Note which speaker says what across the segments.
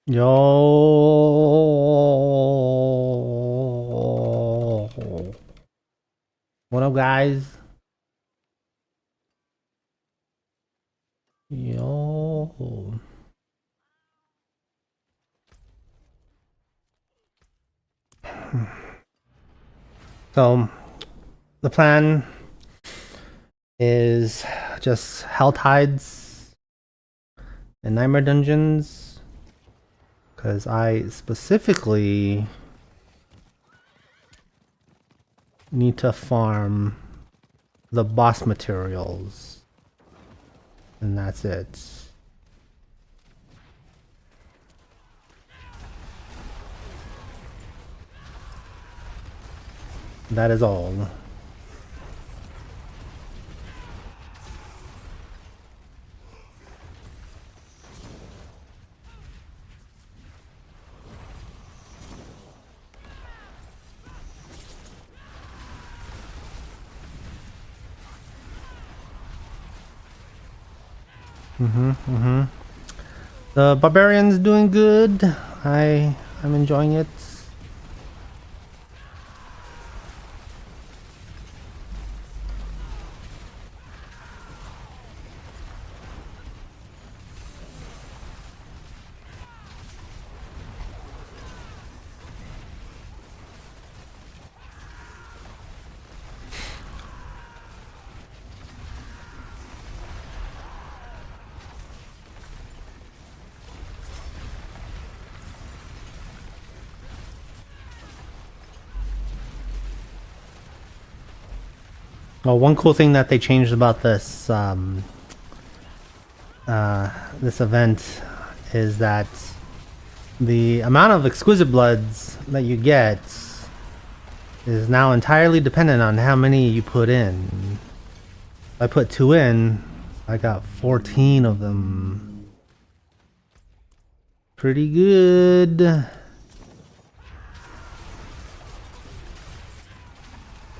Speaker 1: Yo, what up, guys? Yo, so the plan is just helltides and nightmare dungeons, because I specifically need to farm the boss materials, and that's it. That is all. The barbarian's doing good. I'm enjoying it. Well, one cool thing that they changed about this event is that the amount of exquisite bloods that you get is now entirely dependent on how many you put in. If I put 2 in, I got 14 of them. Pretty good.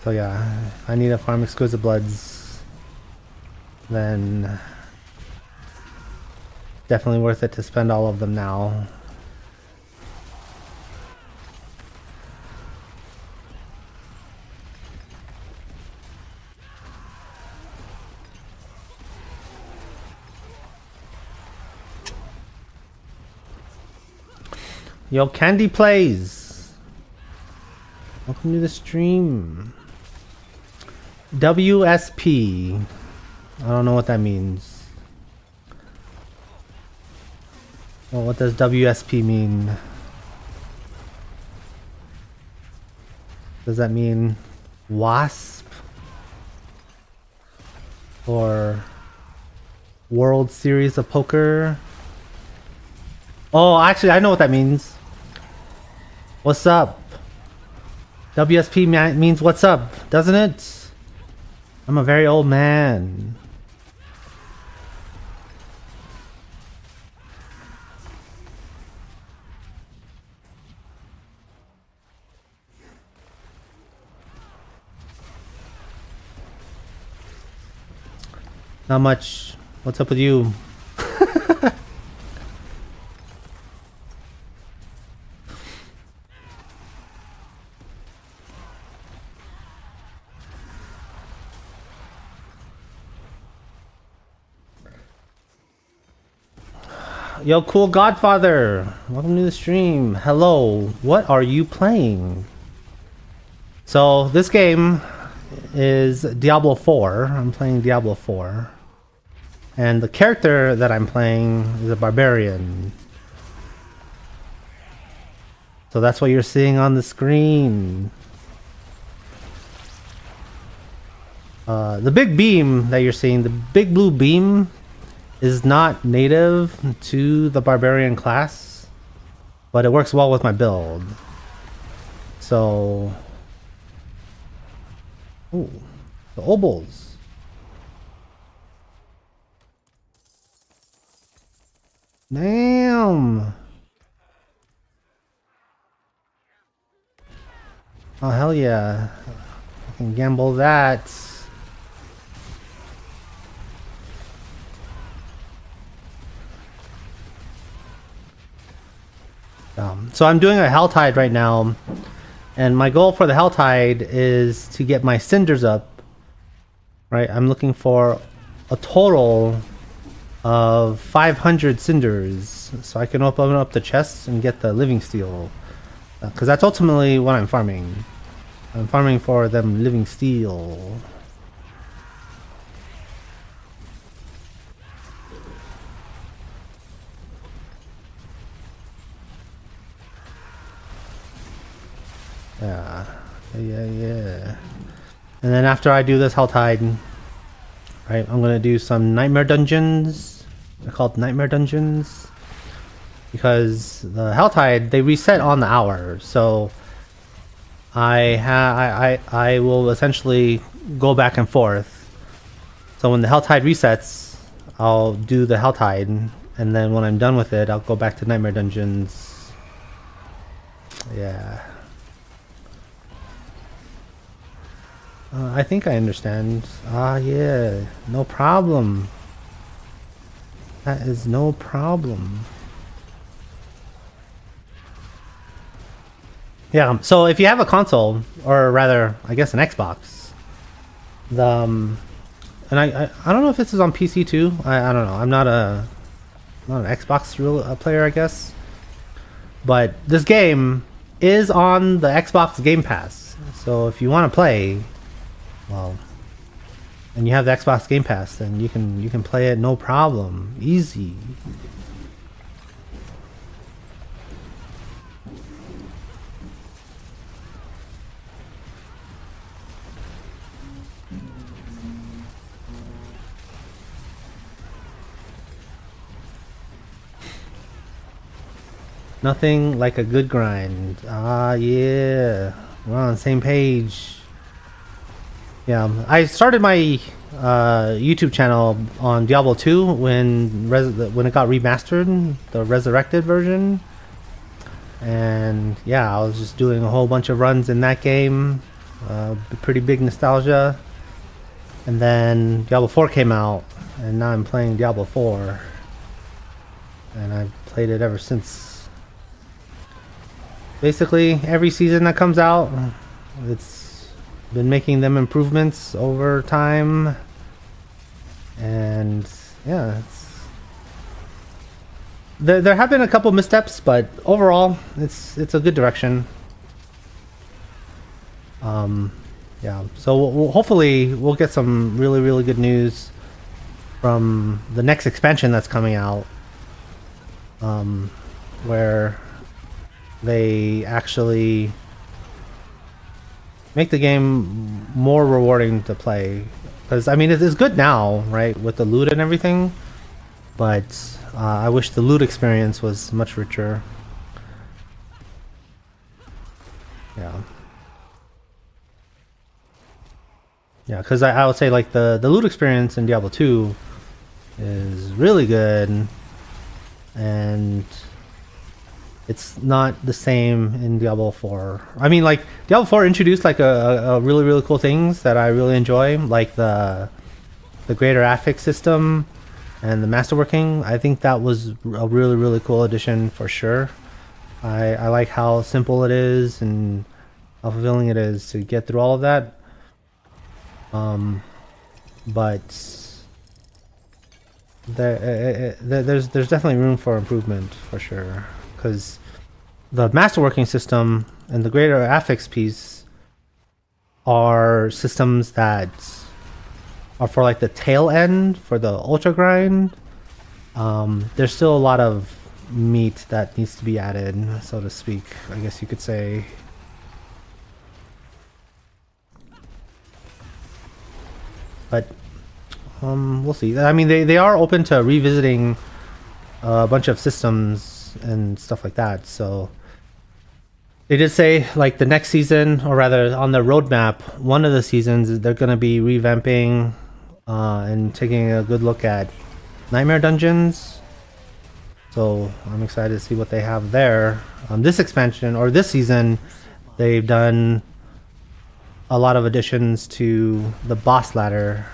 Speaker 1: So yeah, if I need to farm exquisite bloods, then definitely worth it to spend all of them now. Yo, Candy Plays! Welcome to the stream. WSP. I don't know what that means. Well, what does WSP mean? Does that mean WASP? Or World Series of Poker? Oh, actually, I know what that means. What's up? WSP means what's up, doesn't it? I'm a very old man. Not much. What's up with you? Yo, cool Godfather! Welcome to the stream. Hello, what are you playing? So, this game is Diablo 4. I'm playing Diablo 4. And the character that I'm playing is a barbarian. So that's what you're seeing on the screen. The big beam that you're seeing, the big blue beam, is not native to the barbarian class, but it works well with my build. So, ooh, the obols. Damn. Oh hell yeah! I can gamble that. So I'm doing a helltide right now, and my goal for the helltide is to get my cinders up. Right, I'm looking for a total of 500 cinders, so I can open up the chests and get the living steel. Because that's ultimately what I'm farming. I'm farming for them living steel. Yeah. And then after I do this helltide, right, I'm gonna do some nightmare dungeons. They're called nightmare dungeons because the helltide, they reset on the hour. So I will essentially go back and forth. So when the helltide resets, I'll do the helltide, and then when I'm done with it, I'll go back to nightmare dungeons. Yeah. I think I understand. Yeah, no problem. That is no problem. Yeah, so if you have a console, or rather, I guess an Xbox, and I don't know if this is on PC too. I don't know. I'm not an Xbox player, I guess. But this game is on the Xbox Game Pass. So if you want to play, well, and you have the Xbox Game Pass, then you can play it no problem, easy. Nothing like a good grind. Yeah, we're on the same page. Yeah, I started my YouTube channel on Diablo 2 when it got remastered, the resurrected version. And yeah, I was just doing a whole bunch of runs in that game. Pretty big nostalgia. And then Diablo 4 came out, and now I'm playing Diablo 4. And I've played it ever since. Basically, every season that comes out, it's been making them improvements over time. And yeah, there have been a couple missteps, but overall, it's a good direction. Yeah, so hopefully we'll get some really good news from the next expansion that's coming out, where they actually make the game more rewarding to play. Because I mean, it's good now, right, with the loot and everything, but I wish the loot experience was much richer. Yeah. Yeah, because I would say like the loot experience in Diablo 2 is really good, and it's not the same in Diablo 4. I mean, like Diablo 4 introduced like a really cool things that I really enjoy, like the greater affix system and the masterworking. I think that was a really cool addition for sure. I like how simple it is and how fulfilling it is to get through all of that. But there's definitely room for improvement for sure, because the masterworking system and the greater affix piece are systems that are for like the tail end for the ultra grind. There's still a lot of meat that needs to be added, so to speak, I guess you could say. But we'll see. I mean, they are open to revisiting a bunch of systems and stuff like that. So they did say like the next season, or rather on the roadmap, one of the seasons they're going to be revamping and taking a good look at nightmare dungeons. So I'm excited to see what they have there. This expansion, or this season, they've done a lot of additions to the boss ladder.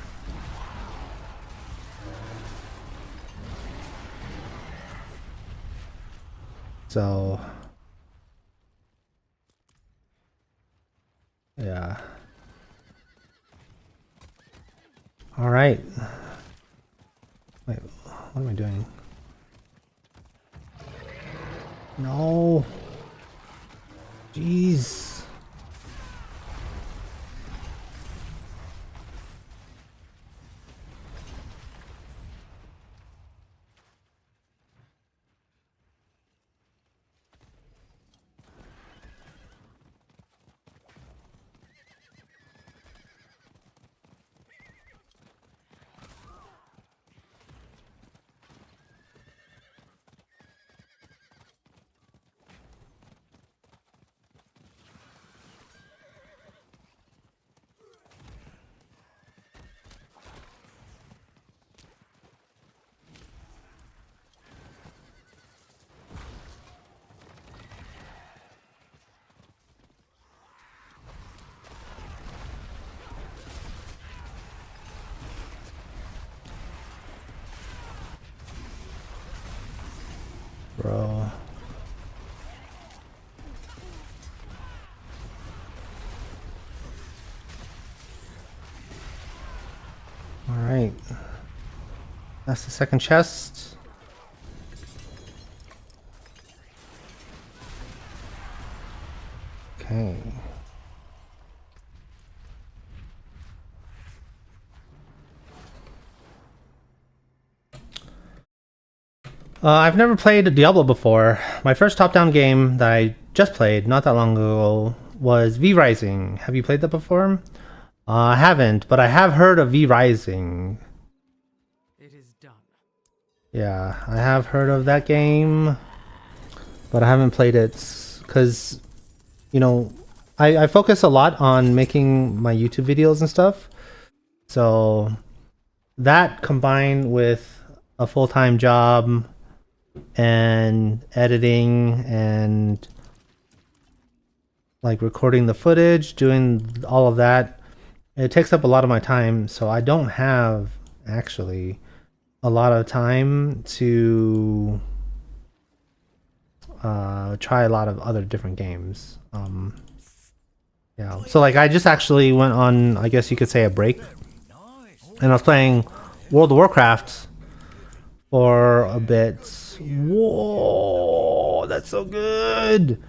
Speaker 1: So Alright. Wait, what am I doing? No. Jeez. Bro. Alright. That's the second chest. Okay. I've never played Diablo before. My first top-down game that I just played not that long ago was V Rising. Have you played that before? I haven't, but I have heard of V Rising.
Speaker 2: It is done.
Speaker 1: Yeah, I have heard of that game, but I haven't played it because, you know, I focus a lot on making my YouTube videos and stuff. So that combined with a full-time job and editing and like recording the footage, doing all of that, it takes up a lot of my time. So I don't have actually a lot of time to try a lot of other different games. Yeah, so like I just actually went on, I guess you could say, a break, and I was playing World of Warcraft for a bit. Whoa, that's so good,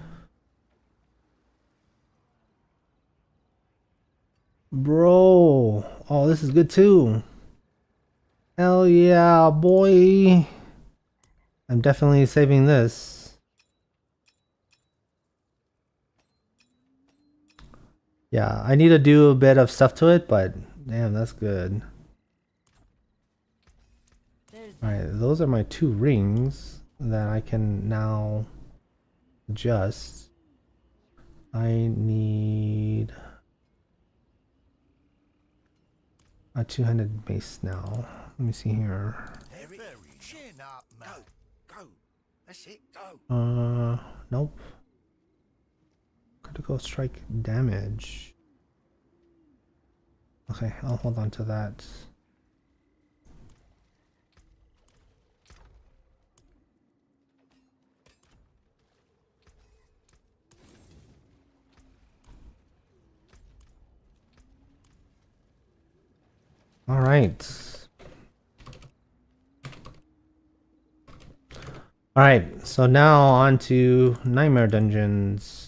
Speaker 1: bro. Oh, this is good too. Hell yeah, boy. I'm definitely saving this. Yeah, I need to do a bit of stuff to it, but damn, that's good. Alright, those are my 2 rings that I can now adjust. I need a 2-handed mace now. Let me see here. Nope. Critical strike damage. Okay, I'll hold on to that. All right. All right, so now on to Nightmare Dungeons.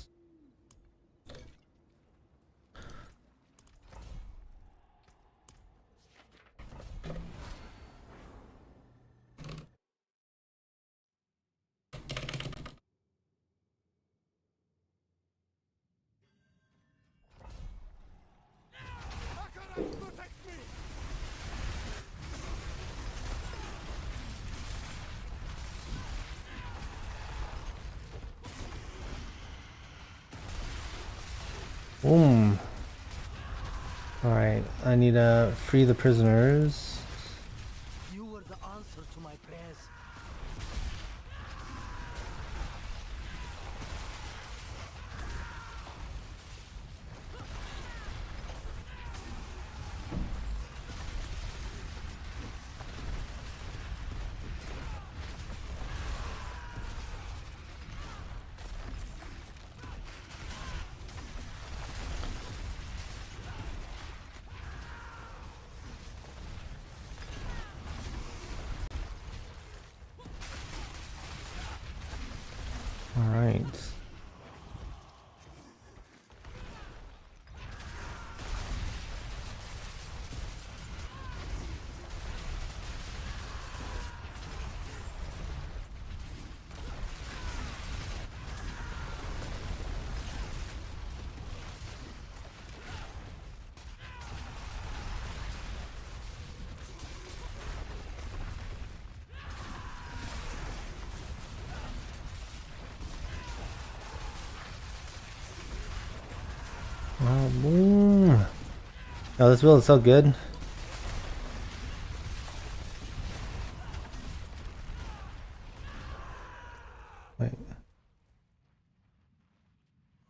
Speaker 1: Boom. Alright, I need to free the prisoners.
Speaker 2: You were the answer to my prayers.
Speaker 1: Alright. Boom. Oh, this build is so good. Wait.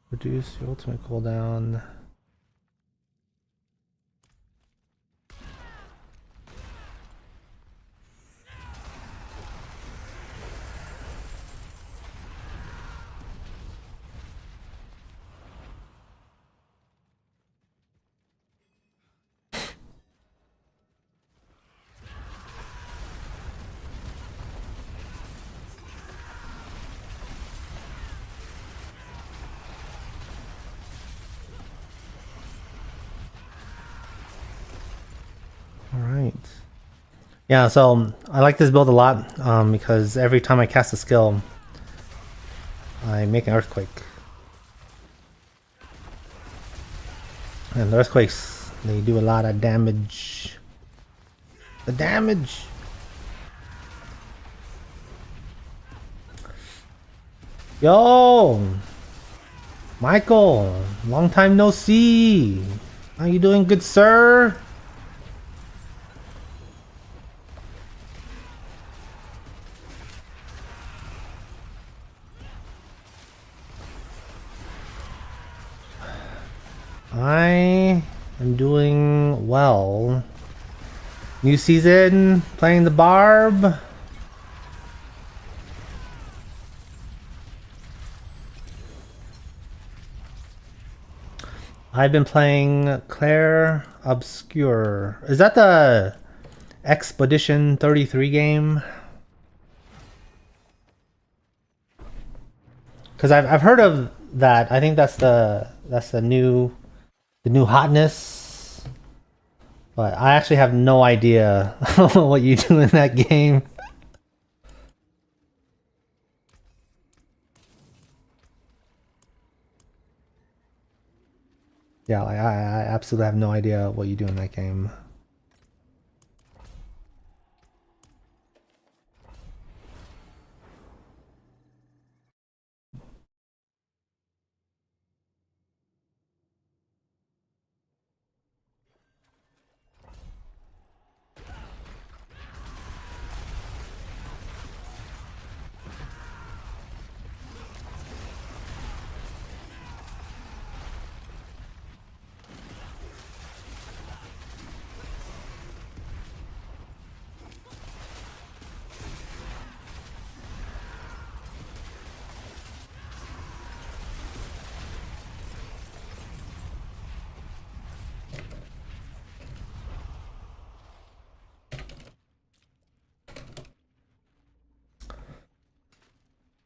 Speaker 1: Reduce your ultimate cooldown. Alright. Yeah, so I like this build a lot because every time I cast a skill, I make an earthquake. And the earthquakes, they do a lot of damage. The damage! Yo! Michael! Long time no see! How you doing, good sir? I am doing well. New season, playing the Barb. I've been playing Claire Obscure. Is that the Expedition 33 game? Because I've heard of that. I think that's the new hotness. But I actually have no idea what you do in that game. Yeah, like I absolutely have no idea what you do in that game.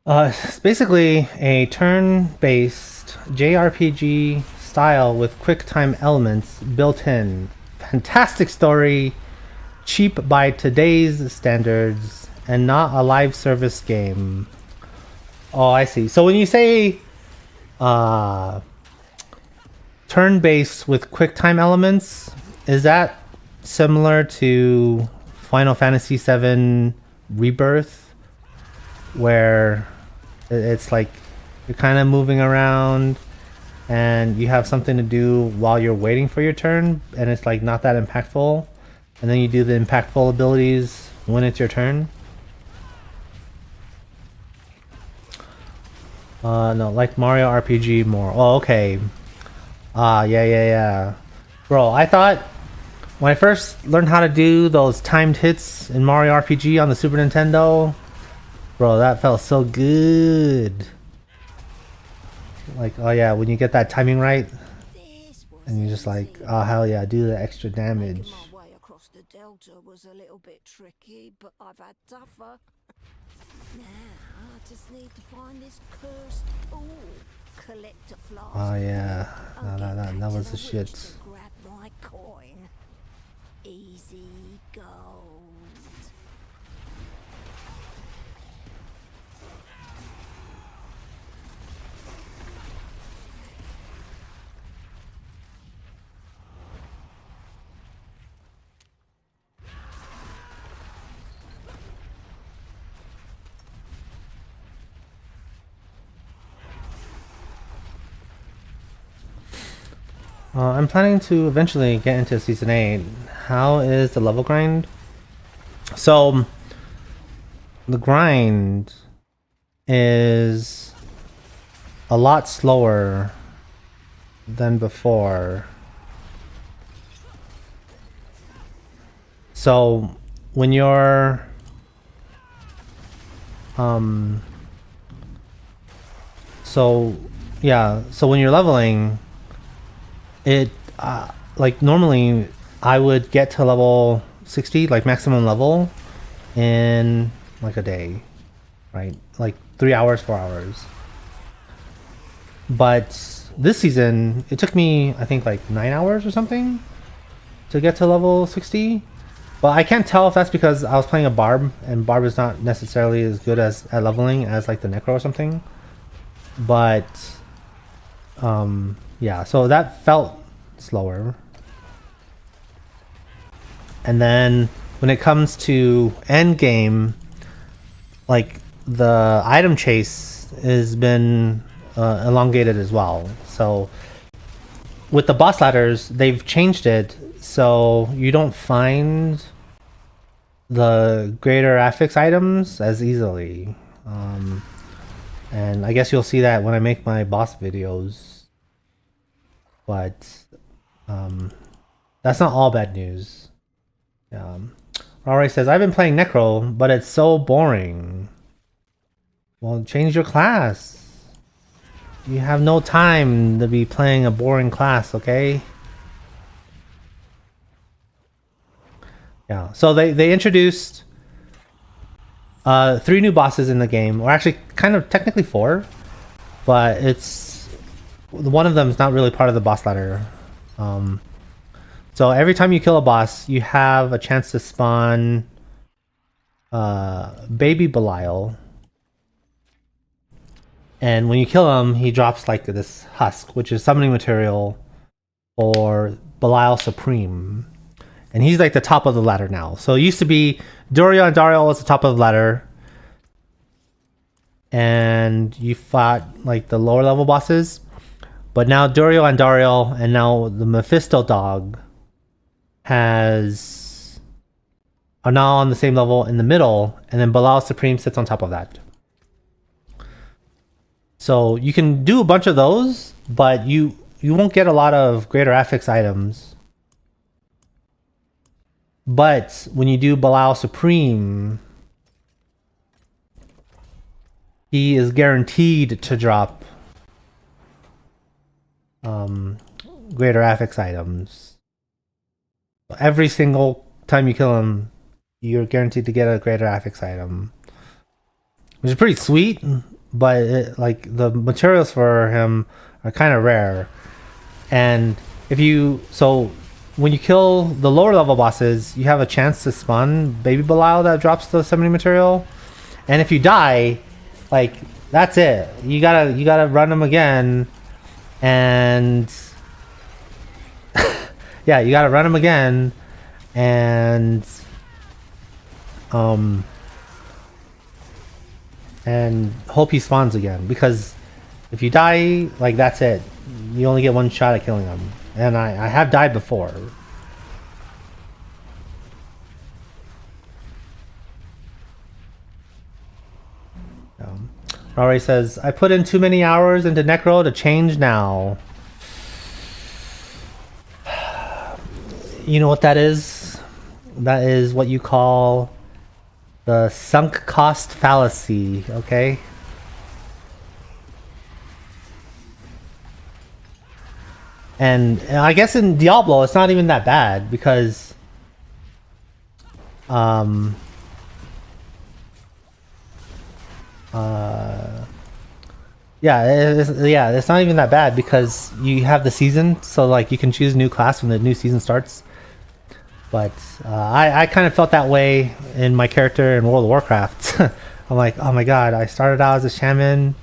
Speaker 1: It's basically a turn-based JRPG style with quick time elements built in. Fantastic story, cheap by today's standards, and not a live service game. Oh, I see. So when you say turn-based with quick time elements, is that similar to Final Fantasy VII Rebirth, where it's like you're kind of moving around and you have something to do while you're waiting for your turn, and it's like not that impactful, and then you do the impactful abilities when it's your turn? No, like Mario RPG more. Oh, okay. Yeah. Bro, I thought when I first learned how to do those timed hits in Mario RPG on the Super Nintendo, bro, that felt so good. Like, oh yeah, when you get that timing right, and you're just like, oh hell yeah, do the extra damage.
Speaker 3: My way across the delta was a little bit tricky, but I've had tougher. I just need to find this cursed tool. Collect a flask.
Speaker 1: Oh yeah,
Speaker 3: I'll get back
Speaker 1: that
Speaker 3: to
Speaker 1: was the
Speaker 3: witch
Speaker 1: shit.
Speaker 3: to grab my coin. Easy gold.
Speaker 1: I'm planning to eventually get into season 8. How is the level grind? So the grind is a lot slower than before. So when you're so when you're leveling, it like normally I would get to level 60, like maximum level, in like a day, right? Like 3 hours, 4 hours. But this season, it took me, I think, like 9 hours or something to get to level 60. But I can't tell if that's because I was playing a Barb, and Barb is not necessarily as good as at leveling as like the Necro or something. But yeah, so that felt slower. And then when it comes to end game, like the item chase has been elongated as well. So with the boss ladders, they've changed it so you don't find the greater affix items as easily. And I guess you'll see that when I make my boss videos. But that's not all bad news. Rory says, I've been playing Necro, but it's so boring. Well, change your class. You have no time to be playing a boring class, okay? Yeah, so they introduced 3 new bosses in the game, or actually kind of technically 4, but it's one of them is not really part of the boss ladder. So every time you kill a boss, you have a chance to spawn Baby Belial. And when you kill him, he drops like this husk, which is summoning material for Belial Supreme. And he's like the top of the ladder now. So it used to be Duriel and Dariel was the top of the ladder. And you fought like the lower level bosses. But now Duriel and Dariel, and now the Mephisto dog are now on the same level in the middle, and then Belial Supreme sits on top of that. So you can do a bunch of those, but you won't get a lot of greater affix items. But when you do Belial Supreme, he is guaranteed to drop greater affix items. Every single time you kill him, you're guaranteed to get a greater affix item, which is pretty sweet. But like the materials for him are kind of rare. And when you kill the lower level bosses, you have a chance to spawn Baby Belial that drops the summoning material. And if you die, like that's it. You gotta run them again, and yeah, you gotta run them again, and hope he spawns again, because if you die, like that's it. You only get one shot at killing him. And I have died before. Rory says, I put in too many hours into Necro to change now. You know what that is? That is what you call the sunk cost fallacy, okay? And I guess in Diablo, it's not even that bad, because yeah, it's not even that bad because you have the season, so like you can choose a new class when the new season starts. But I kind of felt that way in my character in World of Warcraft. I'm like, oh my god, I started out as a shaman.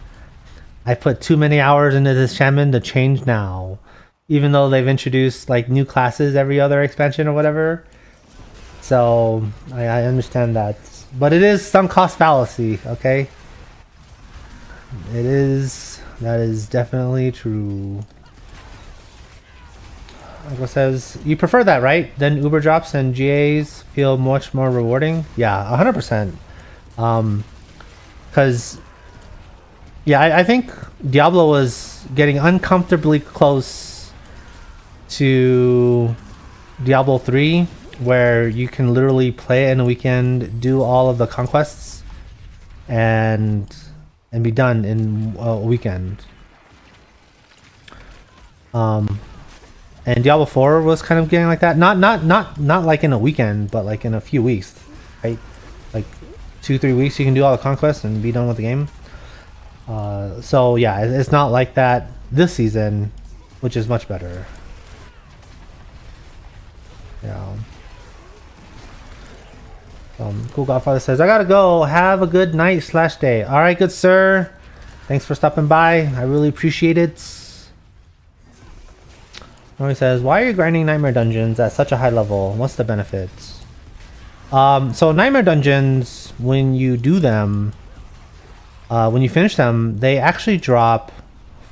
Speaker 1: I put too many hours into this shaman to change now. Even though they've introduced like new classes every other expansion or whatever. So I understand that. But it is some cost fallacy, okay? It is. That is definitely true. Uncle says, you prefer that, right? Then Uber drops and GAs feel much more rewarding? Yeah, 100%. Because, yeah, I think Diablo was getting uncomfortably close to Diablo 3, where you can literally play in a weekend, do all of the conquests, and be done in a weekend. And Diablo 4 was kind of getting like that. Not like in a weekend, but like in a few weeks, right? Like 2-3 weeks you can do all the conquests and be done with the game. So yeah, it's not like that this season, which is much better. Yeah. Cool Godfather says, I gotta go. Have a good night/day. Alright, good sir. Thanks for stopping by. I really appreciate it. He says, why are you grinding Nightmare Dungeons at such a high level? What's the benefits? So Nightmare Dungeons, when you do them, when you finish them, they actually drop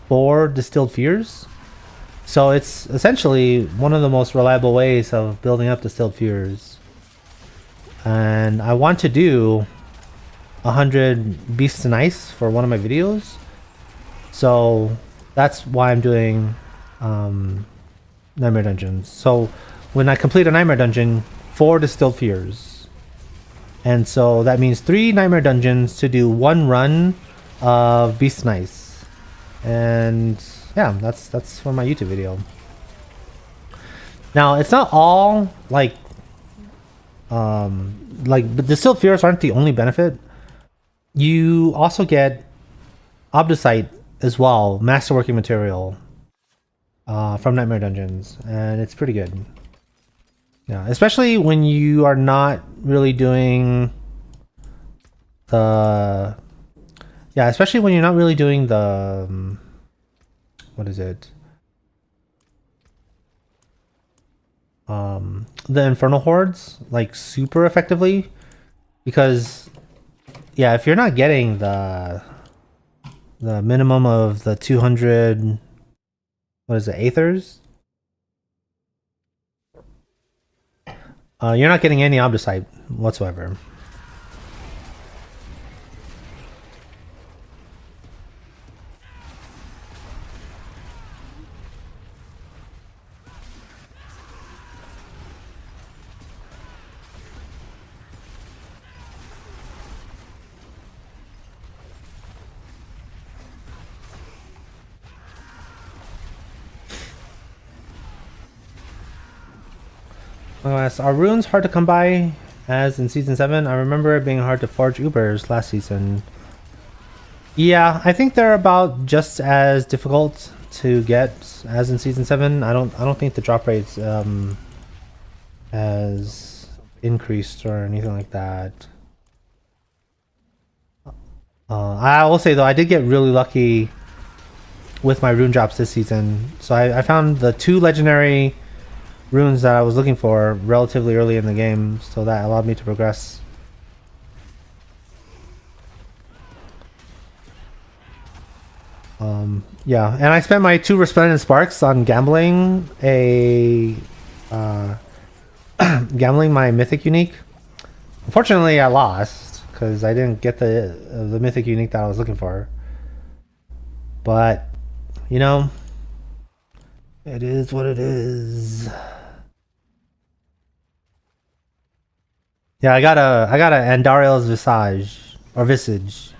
Speaker 1: 4 Distilled Fears. So it's essentially one of the most reliable ways of building up Distilled Fears. And I want to do 100 Beasts and Ice for one of my videos. So that's why I'm doing Nightmare Dungeons. So when I complete a Nightmare Dungeon, 4 Distilled Fears. And so that means 3 Nightmare Dungeons to do 1 run of Beast and Ice. And yeah, that's for my YouTube video. Now it's not all like the Distilled Fears aren't the only benefit. You also get Obdusite as well, masterworking material from Nightmare Dungeons, and it's pretty good. Yeah, especially when you are not really doing the especially when you're not really doing the what is it? The Infernal Hordes like super effectively, because yeah, if you're not getting the minimum of the 200, what is it, Aethers, you're not getting any Obdusite whatsoever. Are runes hard to come by as in season 7? I remember it being hard to forge Ubers last season. Yeah, I think they're about just as difficult to get as in season 7. I don't think the drop rates has increased or anything like that. I will say though, I did get really lucky with my rune drops this season. So I found the 2 legendary runes that I was looking for relatively early in the game, so that allowed me to progress. Yeah, and I spent my 2 Resplendent Sparks on gambling gambling my Mythic Unique. Unfortunately, I lost because I didn't get the Mythic Unique that I was looking for. But, you know, it is what it is. Yeah, I got a Andariel's Visage.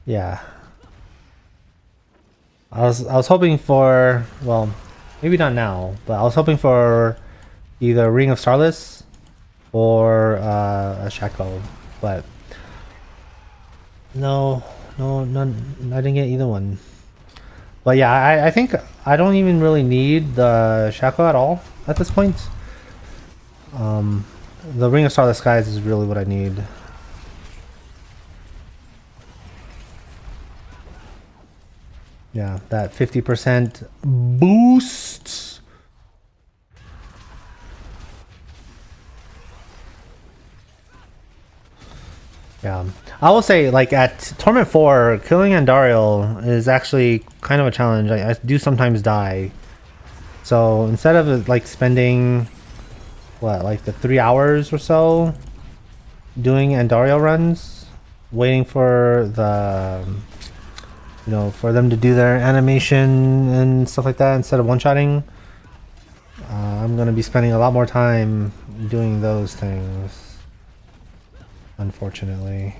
Speaker 1: Yeah. I was hoping for, well, Maybe not now, but I was hoping for either Ring of Starless or a Shaco, but no, none. I didn't get either one. But yeah, I think I don't even really need the Shaco at all at this point. The Ring of Starless Skies is really what I need. Yeah, that 50% boost. Yeah, I will say, like, at Torment 4, killing Andariel is actually kind of a challenge. I do sometimes die. So instead of like spending, what, like the 3 hours or so doing Andariel runs, waiting for the, you know, for them to do their animation and stuff like that instead of one-shotting, I'm going to be spending a lot more time doing those things. Unfortunately.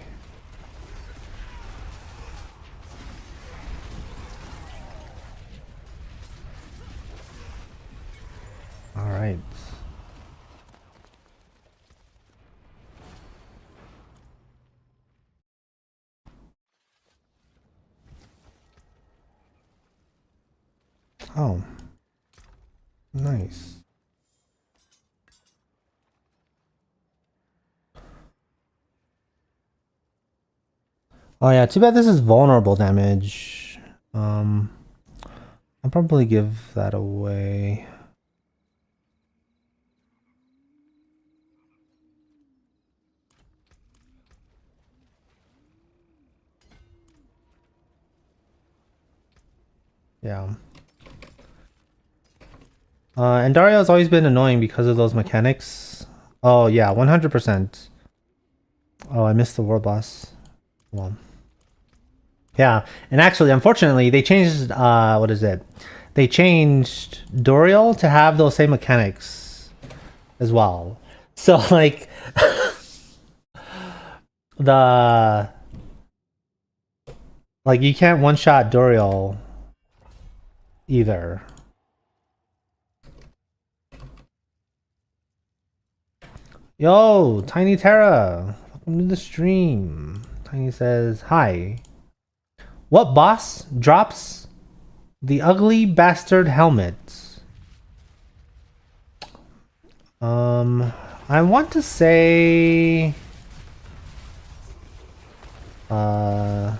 Speaker 1: All right. Oh. Nice. Oh yeah, too bad this is vulnerable damage. I'll probably give that away. Yeah. And Dario has always been annoying because of those mechanics. Oh yeah, 100%. Oh, I missed the world boss. Well. Yeah, and actually, unfortunately, they changed, what is it? They changed Doriel to have those same mechanics as well. So, like, you can't one-shot Doriel either. Yo, Tiny Terra, welcome to the stream. Tiny says, hi. What boss drops the ugly bastard helmet? I want to say, I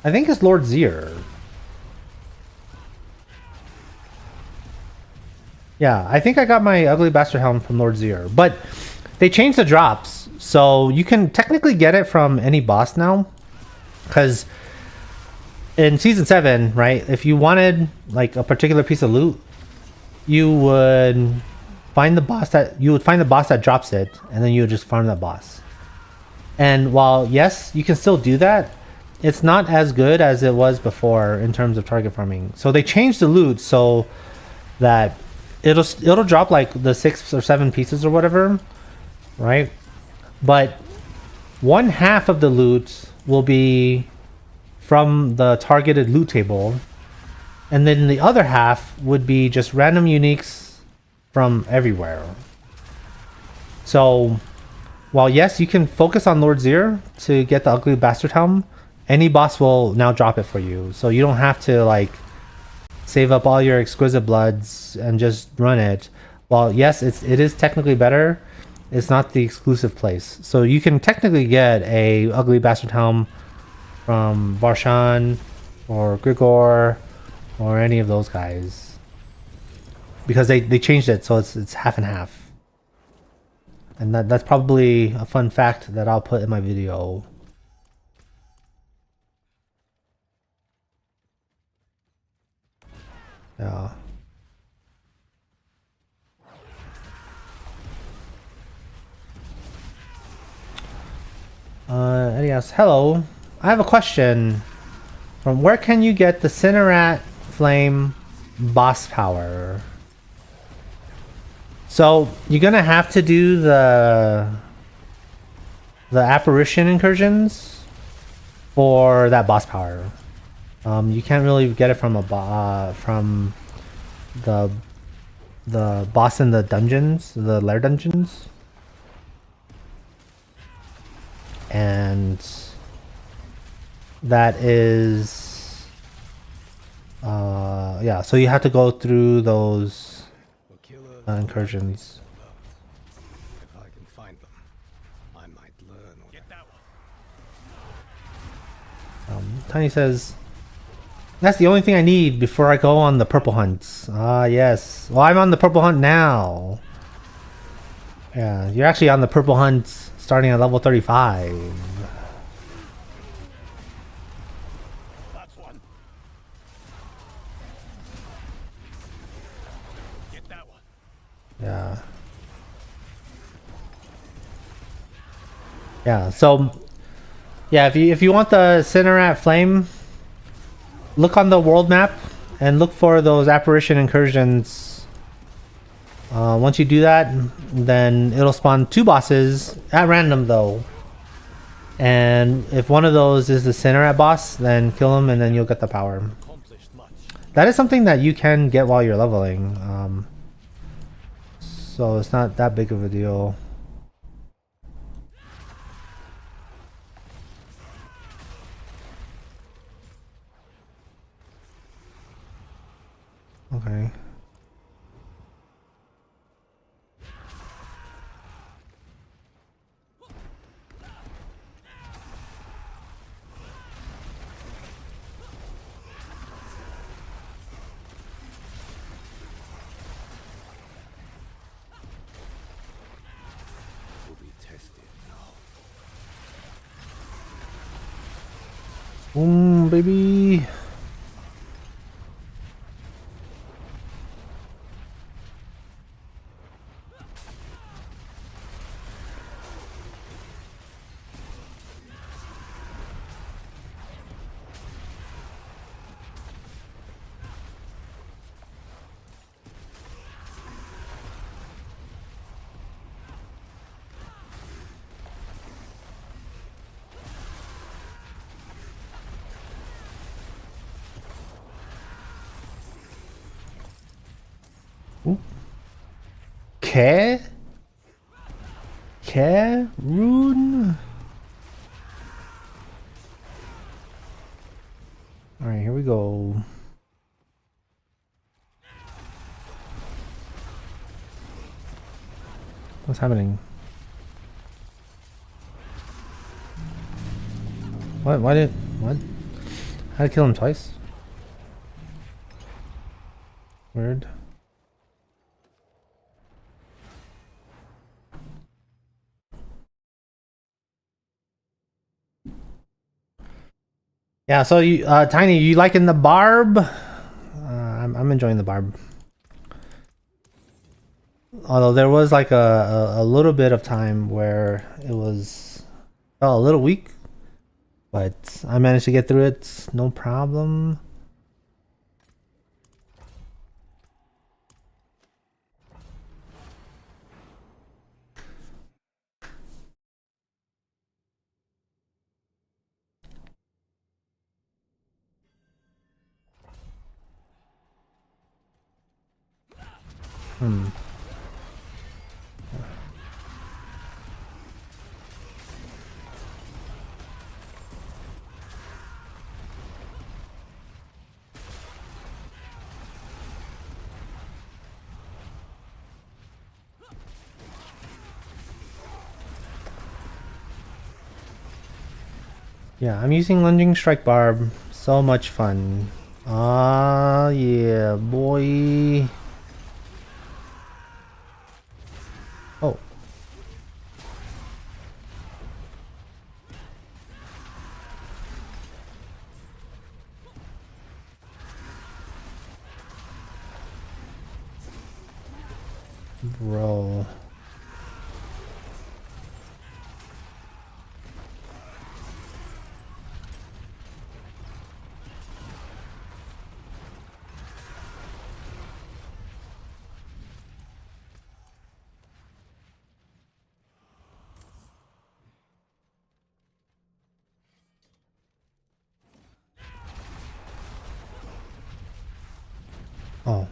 Speaker 1: think it's Lord Zier. Yeah, I think I got my ugly bastard helm from Lord Zier, but they changed the drops, so you can technically get it from any boss now. Because in season 7, right, if you wanted like a particular piece of loot, you would find the boss that drops it, and then you would just farm that boss. And while yes, you can still do that, it's not as good as it was before in terms of target farming. So they changed the loot so that it'll drop like the 6 or 7 pieces or whatever, right? But 1/2 of the loot will be from the targeted loot table, and then the other half would be just random uniques from everywhere. So while yes, you can focus on Lord Zier to get the ugly bastard helm, any boss will now drop it for you, so you don't have to like save up all your exquisite bloods and just run it. While yes, it is technically better, it's not the exclusive place. So you can technically get a ugly bastard helm from Varshan or Grigor or any of those guys, because they changed it so it's half and half. And that's probably a fun fact that I'll put in my video. Yeah. Eddie asks, hello, I have a question. From where can you get the Cinerat Flame boss power? So you're gonna have to do the apparition incursions, for that boss power. You can't really get it from from the boss in the dungeons, the lair dungeons, and that is yeah. So you have to go through those incursions.
Speaker 4: If I can find them, I might learn. Get that one.
Speaker 1: Tiny says, "That's the only thing I need before I go on the purple hunts." Ah, yes. Well, I'm on the purple hunt now. Yeah, you're actually on the purple hunt starting at level 35.
Speaker 4: That's one. Get that one.
Speaker 1: Yeah. Yeah, so yeah, if you want the Cinerat Flame, look on the world map and look for those apparition incursions. Once you do that, then it'll spawn 2 bosses at random though. And if one of those is the Cinerat boss, then kill him and then you'll get the power.
Speaker 4: Accomplished much.
Speaker 1: That is something that you can get while you're leveling. So it's not that big of a deal. Okay.
Speaker 4: Will be tested now.
Speaker 1: Boom, baby. Care? Care? Rune? Alright, here we go. What's happening? What? Why did... What? How did I kill him twice? Weird. Yeah, so you, Tiny, you liking the barb? I'm enjoying the barb. Although there was like a little bit of time where it was a little weak, but I managed to get through it, no problem. Yeah, I'm using Lunging Strike Barb. So much fun. Ah, yeah, boy. Oh. Bro. Oh.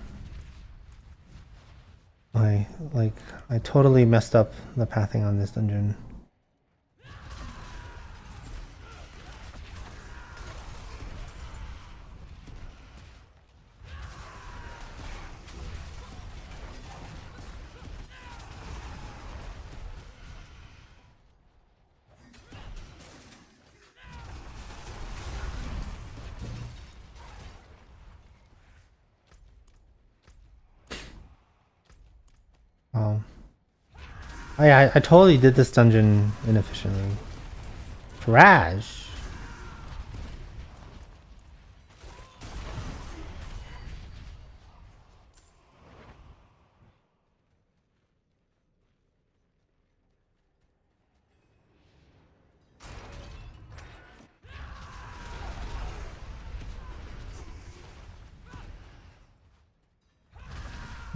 Speaker 1: I totally messed up the pathing on this dungeon. Oh. I totally did this dungeon inefficiently. Trash.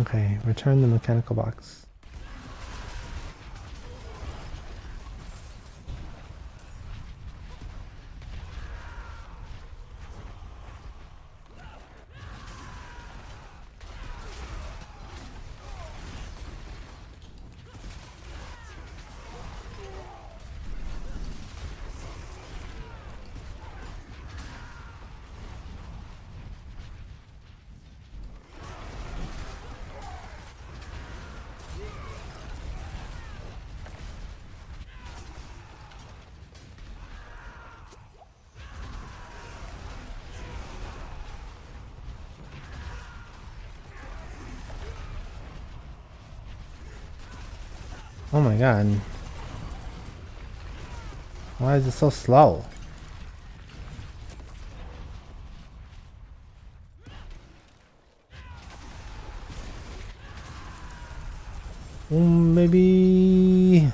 Speaker 1: Okay, return the mechanical box. Oh my god. Why is it so slow? Maybe...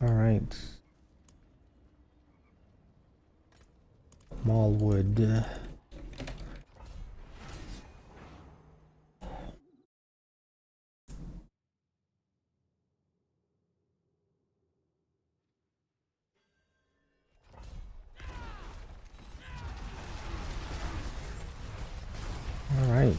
Speaker 1: Alright. Mallwood. Alright.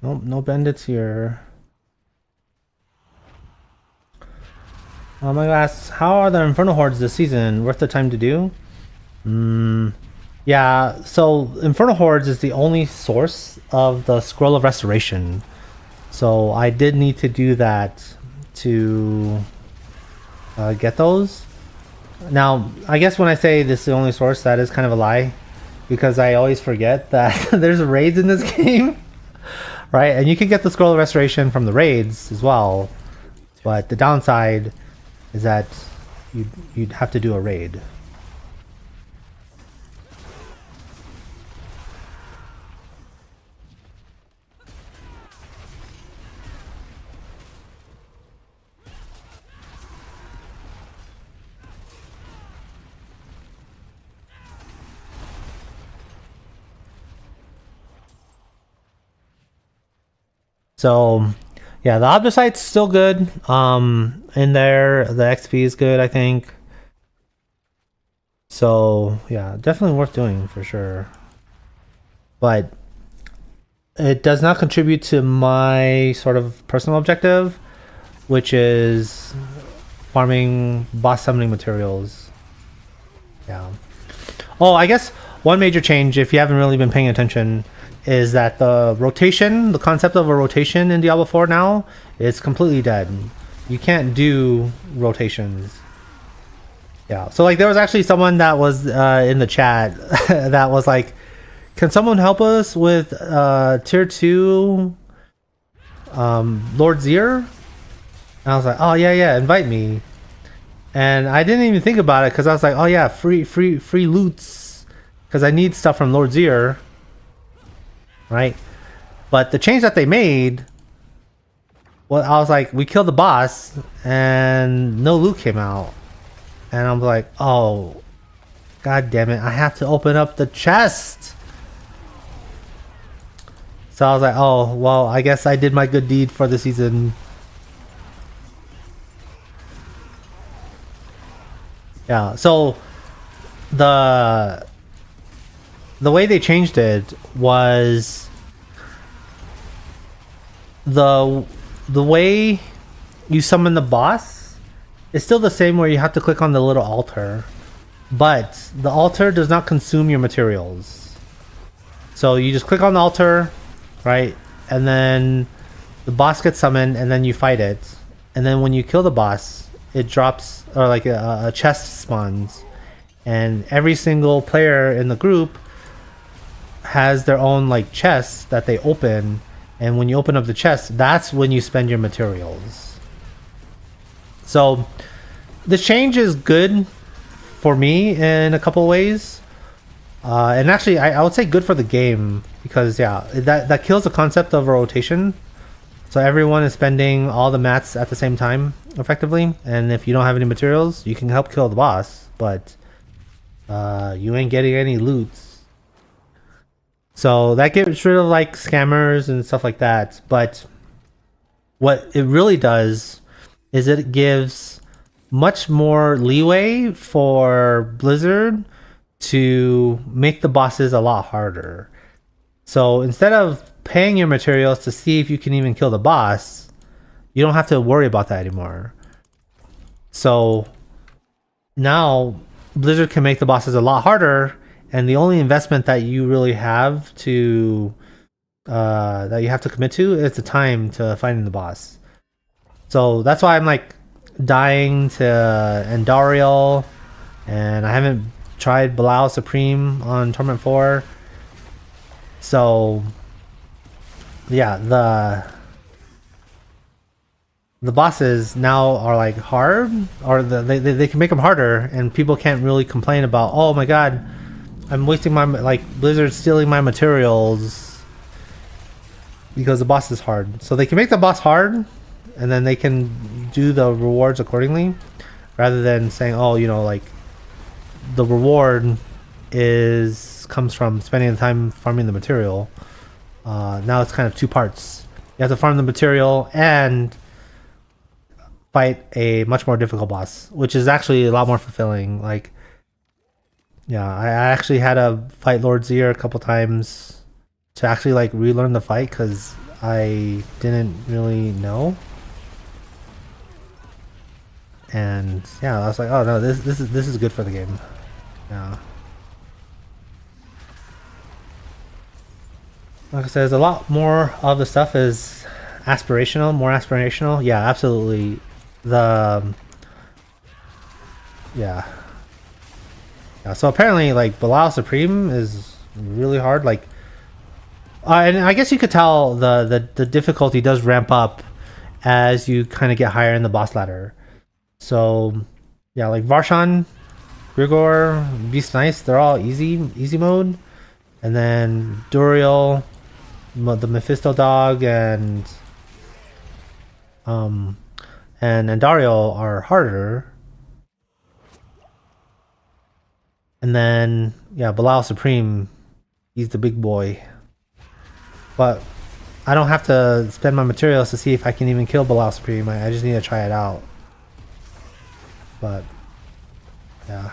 Speaker 1: Nope, no bandits here. Oh my gosh, how are the Inferno Hordes this season? Worth the time to do? Yeah, so Inferno Hordes is the only source of the Scroll of Restoration. So I did need to do that to get those. Now, I guess when I say this is the only source, that is kind of a lie. Because I always forget that there's raids in this game. Right? And you can get the Scroll of Restoration from the raids as well. But the downside is that you'd have to do a raid. So, yeah, the object site's still good. In there, the XP is good, I think. So, yeah, definitely worth doing for sure. But it does not contribute to my sort of personal objective, which is farming boss summoning materials. Yeah. Oh, I guess one major change, if you haven't really been paying attention, is that the rotation, the concept of a rotation in Diablo 4 now, is completely dead. You can't do rotations. Yeah. So like there was actually someone that was in the chat that was like, can someone help us with tier 2 Lord Zir? And I was like, oh yeah, invite me. And I didn't even think about it because I was like, oh yeah, free loots, because I need stuff from Lord Zir, right? But the change that they made, well, I was like, we killed the boss and no loot came out, and I'm like, oh, god damn it, I have to open up the chest. So I was like, oh well, I guess I did my good deed for the season. Yeah, so the way they changed it was the way you summon the boss is still the same, where you have to click on the little altar, but the altar does not consume your materials. So you just click on the altar, right? And then the boss gets summoned and then you fight it. And then when you kill the boss, it drops, or like a chest spawns, and every single player in the group has their own like chest that they open, and when you open up the chest, that's when you spend your materials. So the change is good for me in a couple ways, and actually I would say good for the game, because yeah, that kills the concept of a rotation. So everyone is spending all the mats at the same time, effectively. And if you don't have any materials, you can help kill the boss, but you ain't getting any loot. So that gets rid of like scammers and stuff like that. But what it really does is it gives much more leeway for Blizzard to make the bosses a lot harder. So instead of paying your materials to see if you can even kill the boss, you don't have to worry about that anymore. So now Blizzard can make the bosses a lot harder, and the only investment that you really have to that you have to commit to is the time to finding the boss. So that's why I'm like dying to Andariel, and I haven't tried Belial Supreme on Torment 4. So yeah, the bosses now are like hard, or they can make them harder, and people can't really complain about, oh my god, I'm wasting my, like, Blizzard stealing my materials, because the boss is hard. So they can make the boss hard, and then they can do the rewards accordingly, rather than saying, oh, you know, like, the reward comes from spending the time farming the material. Now it's kind of two parts. You have to farm the material and fight a much more difficult boss, which is actually a lot more fulfilling. Like, yeah, I actually had to fight Lord Zir a couple times to actually like relearn the fight, because I didn't really know. And yeah, I was like, oh no, this is good for the game. Yeah. Like I said, there's a lot more of the stuff is more aspirational. Yeah, absolutely. Yeah. So apparently, like, Belial Supreme is really hard. Like, and I guess you could tell the difficulty does ramp up as you kind of get higher in the boss ladder. So yeah, like Varshan, Grigor, Beast Nice, they're all easy mode, and then Duriel, the Mephisto dog, and Andariel are harder. And then yeah, Belial Supreme, he's the big boy. But I don't have to spend my materials to see if I can even kill Belial Supreme. I just need to try it out. But yeah.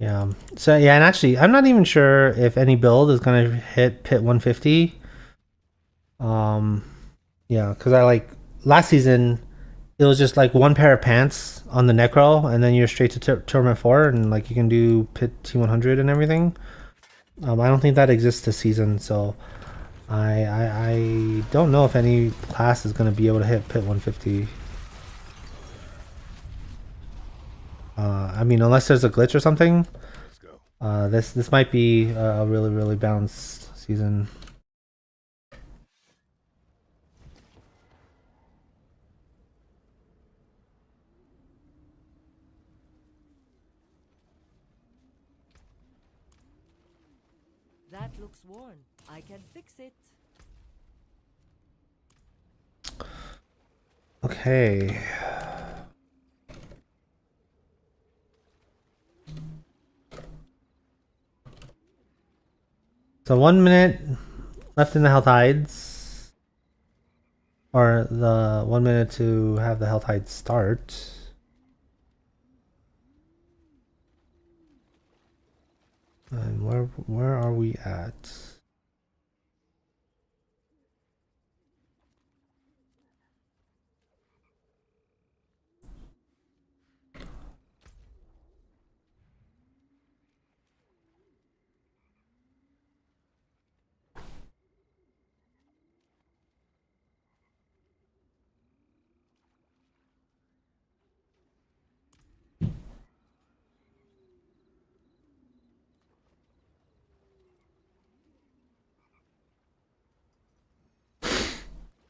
Speaker 1: Yeah. So yeah, and actually, I'm not even sure if any build is gonna hit pit 150. Um, yeah, because I like last season, it was just like one pair of pants on the Necro, and then you're straight to Tournament 4, and like you can do pit T100 and everything. I don't think that exists this season, so I don't know if any class is gonna be able to hit pit 150. I mean, unless there's a glitch or something.
Speaker 4: Let's go.
Speaker 1: This might be a really balanced season.
Speaker 5: That looks worn. I can fix it.
Speaker 1: Okay. So 1 minute left in the helltides. Or the 1 minute to have the helltides start. And where are we at?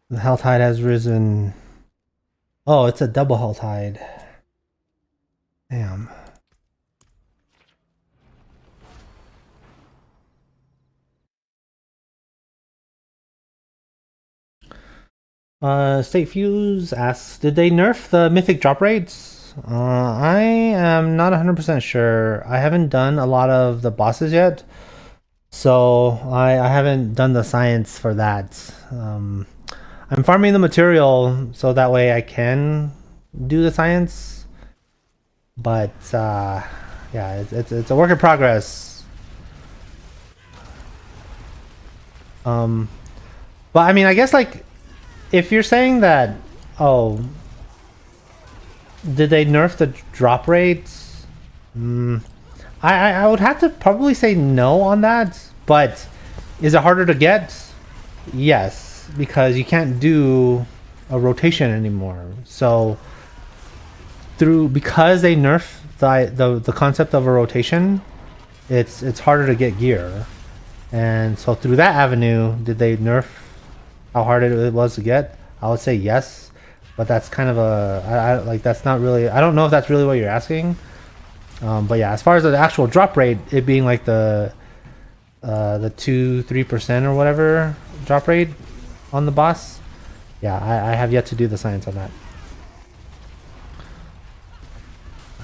Speaker 1: The helltide has risen. Oh, it's a double helltide. Damn. State Fuse asks, did they nerf the mythic drop rates? I am not 100% sure. I haven't done a lot of the bosses yet, so I haven't done the science for that. I'm farming the material so that way I can do the science, but yeah, it's a work in progress. But I mean, I guess like if you're saying that, oh, did they nerf the drop rates? I would have to probably say no on that. But is it harder to get? Yes, because you can't do a rotation anymore. So because they nerf the concept of a rotation, it's harder to get gear. And so through that avenue, did they nerf how hard it was to get? I would say yes, but that's kind of a like that's not really. I don't know if that's really what you're asking. But yeah, as far as the actual drop rate, it being like the 2-3% or whatever drop rate on the boss, yeah, I have yet to do the science on that.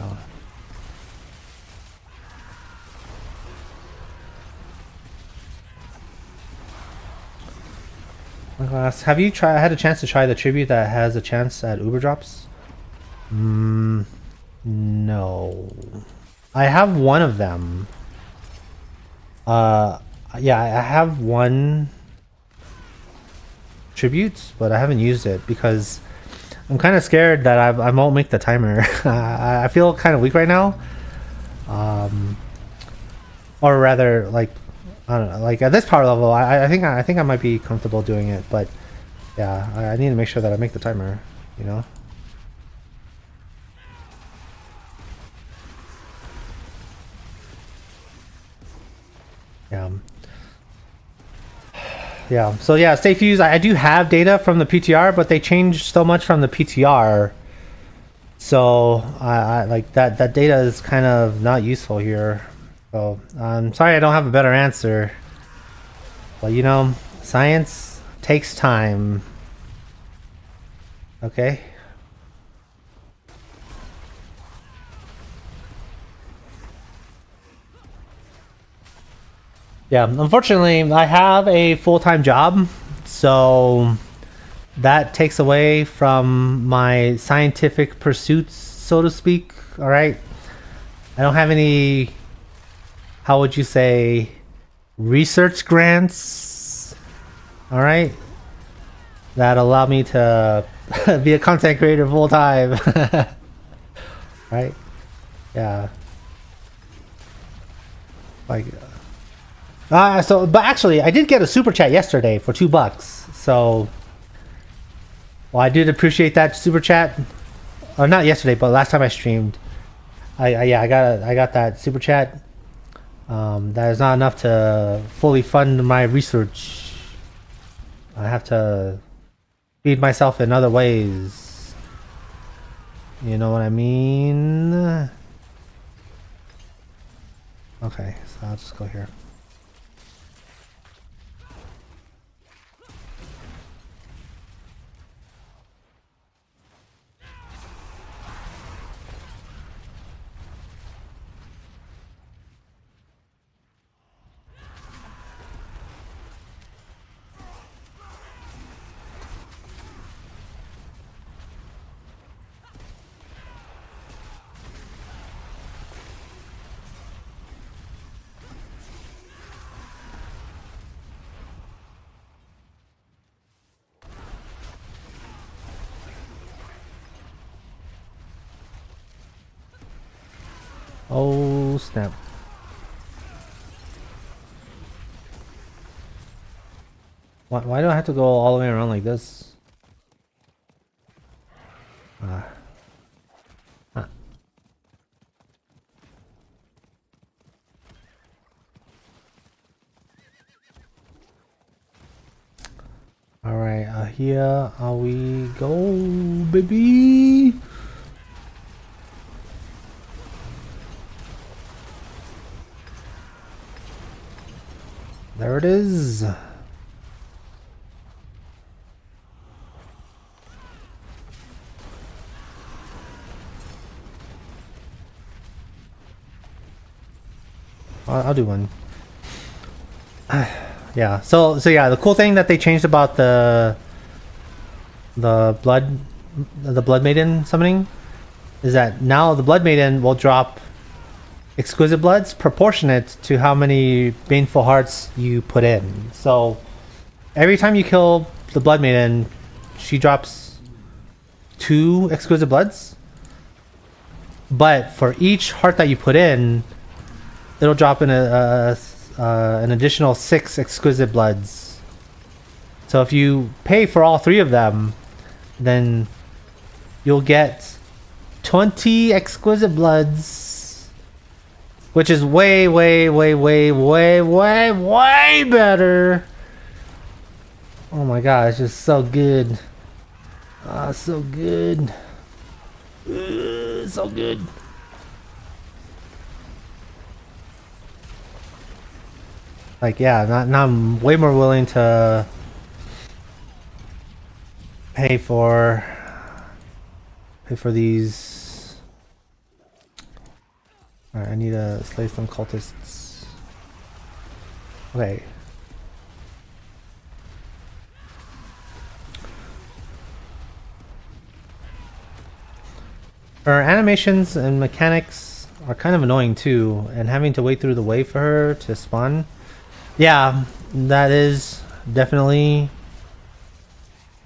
Speaker 1: Oh. Have you had a chance to try the tribute that has a chance at Uber drops? No. I have one of them. Yeah, I have one tribute, but I haven't used it because I'm kind of scared that I won't make the timer. I feel kind of weak right now. Or rather, like, I don't know, like at this power level, I think I might be comfortable doing it, but yeah, I need to make sure that I make the timer, you know. Yeah. Yeah. So yeah, stay fused. I do have data from the PTR, but they changed so much from the PTR. So I like that data is kind of not useful here. So I'm sorry I don't have a better answer. But you know, science takes time. Okay. Yeah, unfortunately, I have a full-time job, so that takes away from my scientific pursuits, so to speak. All right, I don't have any how would you say, research grants. All right, that allow me to be a content creator full time. Right? Yeah. Like, but actually, I did get a super chat yesterday for $2. So, well, I did appreciate that super chat. Or not yesterday, but last time I streamed, I got that super chat. That is not enough to fully fund my research. I have to feed myself in other ways. You know what I mean? Okay, so I'll just go here. Oh snap. Why do I have to go all the way around like this? Huh. Alright, here we go, baby! There it is! I'll do one. Yeah. So yeah, the cool thing that they changed about the blood maiden summoning is that now the blood maiden will drop exquisite bloods proportionate to how many baneful hearts you put in. So every time you kill the blood maiden, she drops 2 exquisite bloods. But for each heart that you put in, it'll drop in an additional 6 exquisite bloods. So if you pay for all 3 of them, then you'll get 20 exquisite bloods, which is way better. Oh my god, it's just so good. So good. So good. Like, yeah, now I'm way more willing to pay for these. Alright, I need to slay some cultists. Okay. Her animations and mechanics are kind of annoying too, and having to wait through the wave for her to spawn. Yeah, that is definitely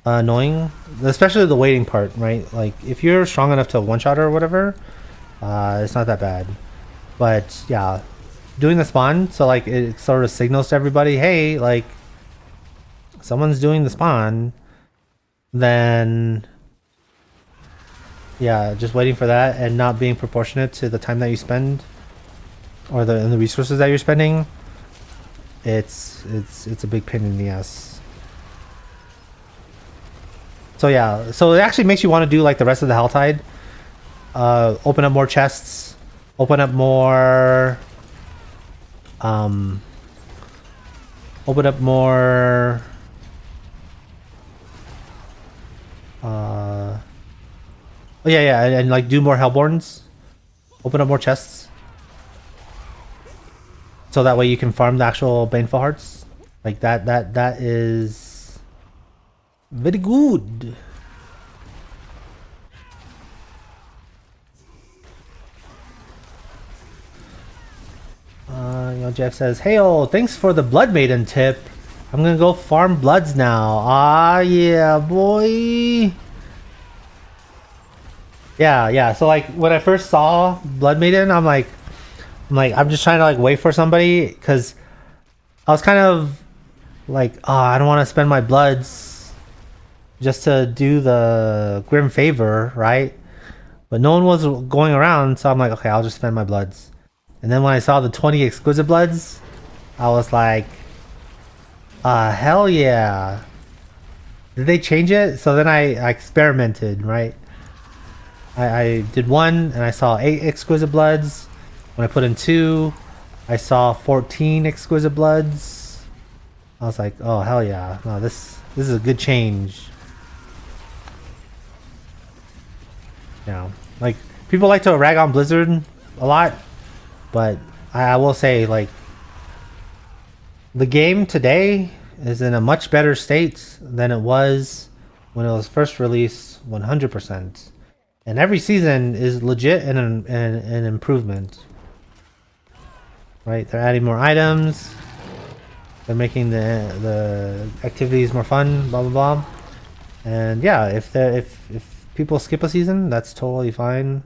Speaker 1: annoying, especially the waiting part, right? Like, if you're strong enough to one-shot her or whatever, it's not that bad. But yeah, doing the spawn, so like it sort of signals to everybody, hey, like someone's doing the spawn, then yeah, just waiting for that and not being proportionate to the time that you spend or the resources that you're spending. It's a big pain in the ass. So yeah, so it actually makes you want to do like the rest of the helltide. Open up more chests, open up more oh yeah, and like do more hellborns, open up more chests, so that way you can farm the actual baneful hearts. Like that is very good. Jeff says, "Hey, thanks for the Blood Maiden tip. I'm gonna go farm bloods now." Ah, yeah, boy. Yeah. So like when I first saw Blood Maiden, I'm just trying to like wait for somebody because I was kind of like, oh, I don't want to spend my bloods just to do the Grim Favor, right? But no one was going around, so I'm like, okay, I'll just spend my bloods. And then when I saw the 20 exquisite bloods, I was like, hell yeah. Did they change it? So then I experimented, right? I did 1 and I saw 8 exquisite bloods. When I put in 2, I saw 14 exquisite bloods. I was like, oh hell yeah. No, this is a good change. Yeah. Like people like to rag on Blizzard a lot, but I will say like the game today is in a much better state than it was when it was first released 100%. And every season is legit and an improvement. Right? They're adding more items. They're making the activities more fun, blah blah blah. And yeah, if people skip a season, that's totally fine.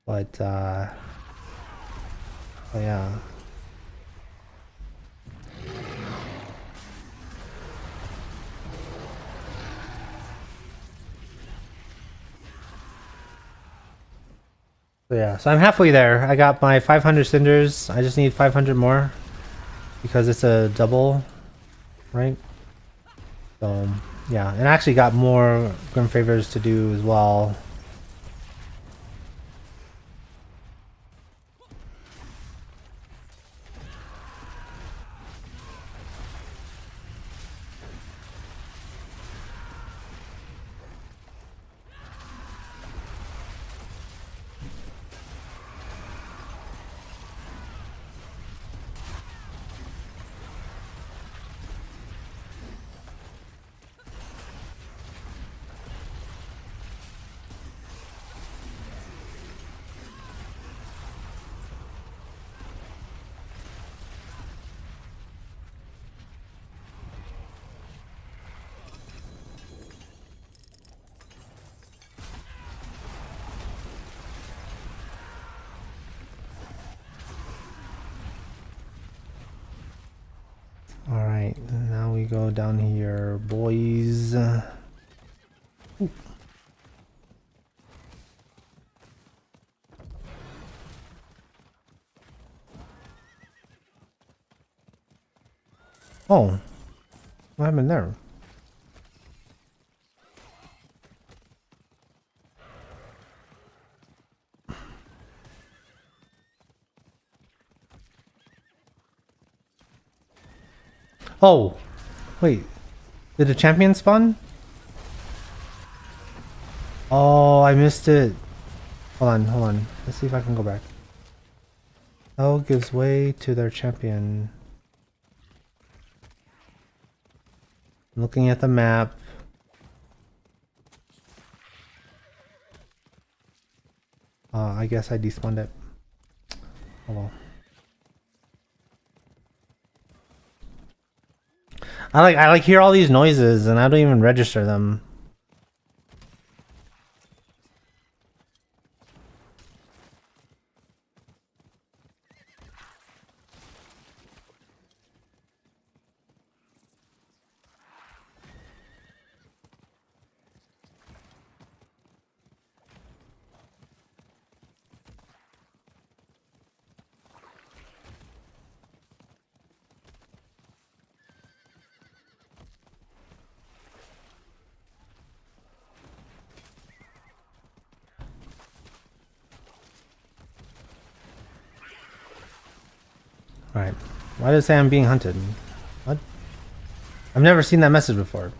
Speaker 1: But yeah. So yeah, so I'm halfway there. I got my 500 cinders. I just need 500 more because it's a double, right? So yeah, and I actually got more Grim Favors to do as well. Alright, now we go down here, boys. Ooh. Oh, what happened there? Oh, wait. Did the champion spawn? Oh, I missed it. Hold on. Let's see if I can go back. Hell gives way to their champion. I'm looking at the map. I guess I despawned it. Oh well. I like hear all these noises and I don't even register them. Alright. Why does it say I'm being hunted? What? I've never seen that message before.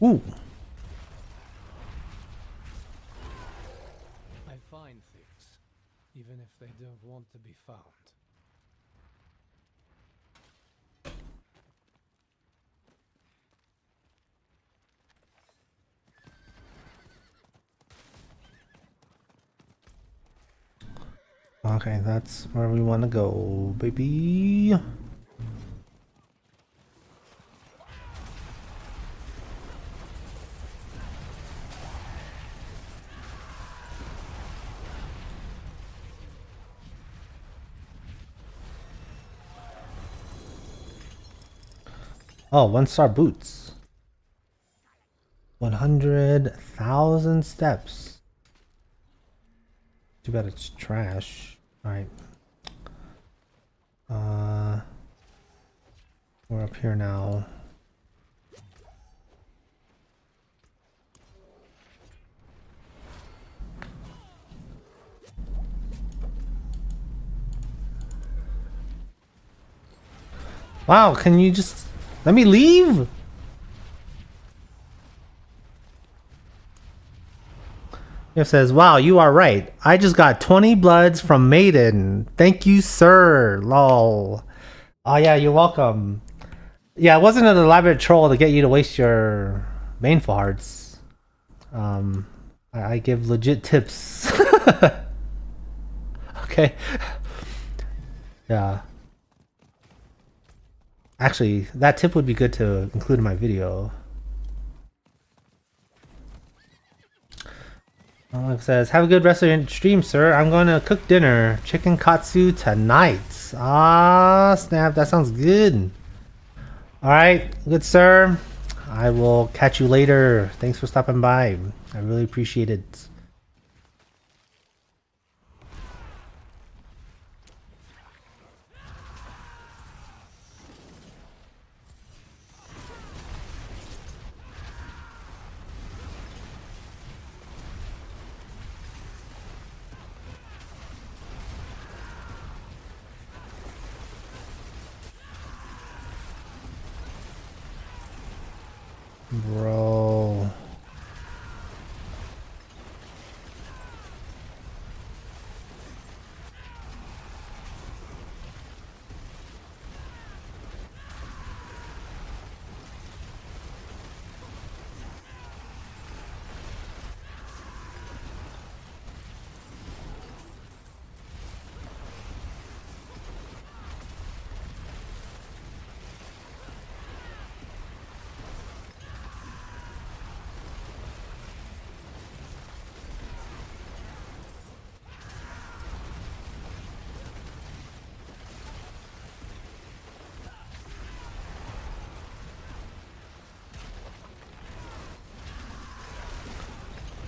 Speaker 1: Ooh.
Speaker 4: I find things, even if they don't want to be found.
Speaker 1: Okay, that's where we want to go, baby. Oh, 1-star boots. 100,000 steps. Too bad it's trash. Alright. We're up here now. Wow, can you just let me leave? It says, wow, you are right. I just got 20 bloods from Maiden. Thank you, sir. Lol. Oh, yeah, you're welcome. Yeah, it wasn't an elaborate troll to get you to waste your baneful hearts. I give legit tips. Okay. Yeah. Actually, that tip would be good to include in my video. Alex says, have a good rest of your stream, sir. I'm going to cook dinner. Chicken katsu tonight. Ah, snap. That sounds good. Alright, good sir. I will catch you later. Thanks for stopping by. I really appreciate it. Bro.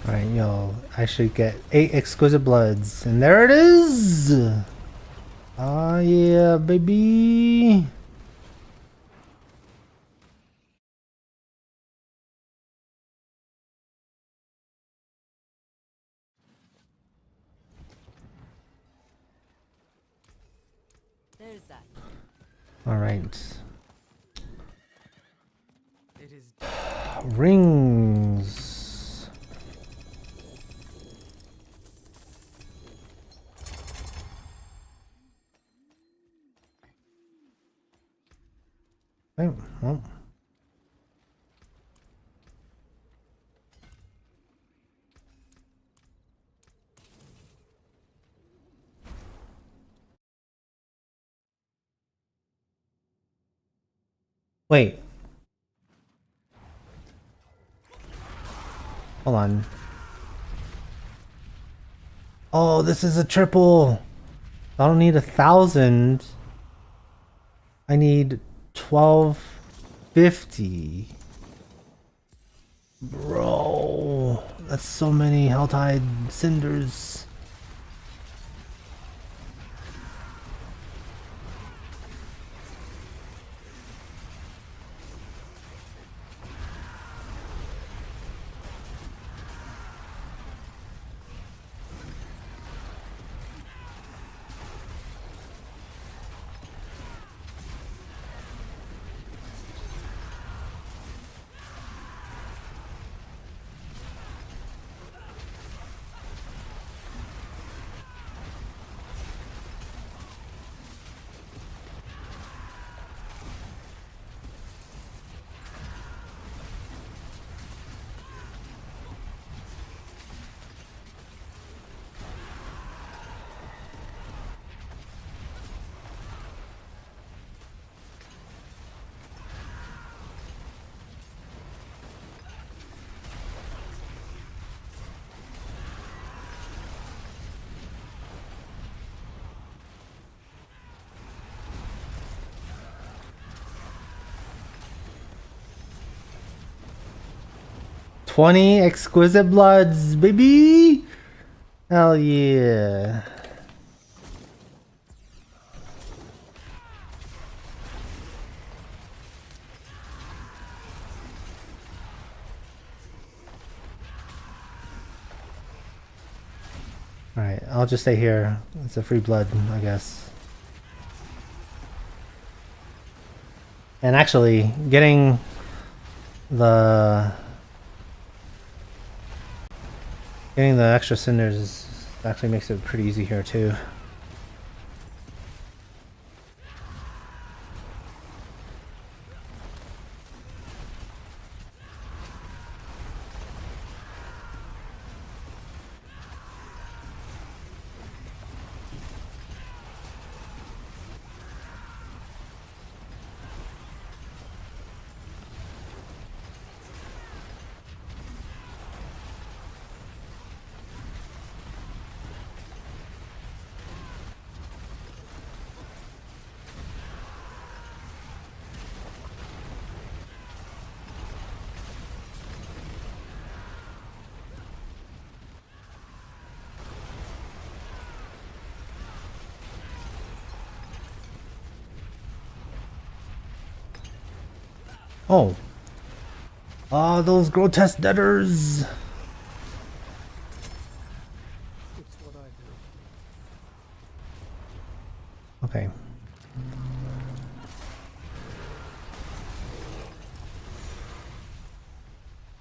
Speaker 1: Alright, yo, I should get 8 exquisite bloods. And there it is! Oh yeah, baby!
Speaker 5: There's that.
Speaker 1: Alright.
Speaker 2: It is
Speaker 1: Rings. Oh, well. Wait. Hold on. Oh, this is a triple. I don't need 1,000. I need 1250. Bro, that's so many helltide cinders. 20 exquisite bloods, baby! Hell yeah. Alright, I'll just stay here. It's a free blood, I guess. And actually, getting the extra cinders actually makes it pretty easy here too. Oh. Oh, those grotesque debtors.
Speaker 4: It's what I do.
Speaker 1: Okay.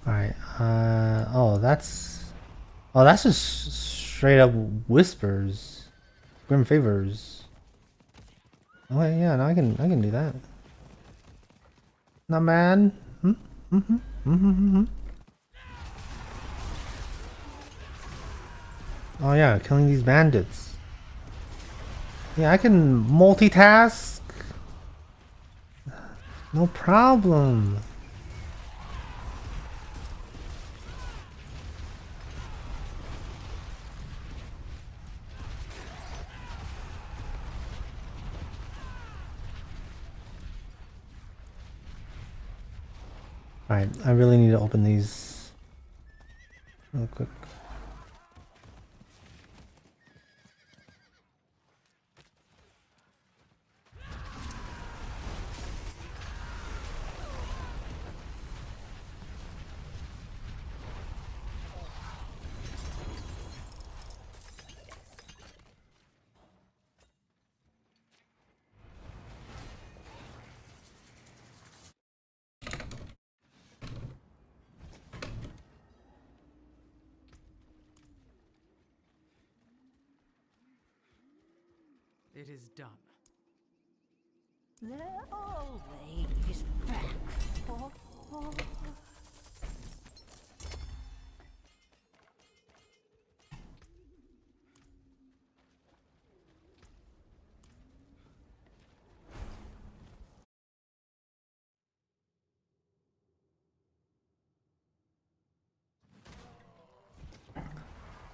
Speaker 1: Alright, oh, that's just straight up whispers. Grim favors. Okay, yeah, no, I can do that. Not bad. Oh yeah, killing these bandits. Yeah, I can multitask. No problem. Alright, I really need to open these real quick.
Speaker 2: It is done.
Speaker 3: They're always back for more.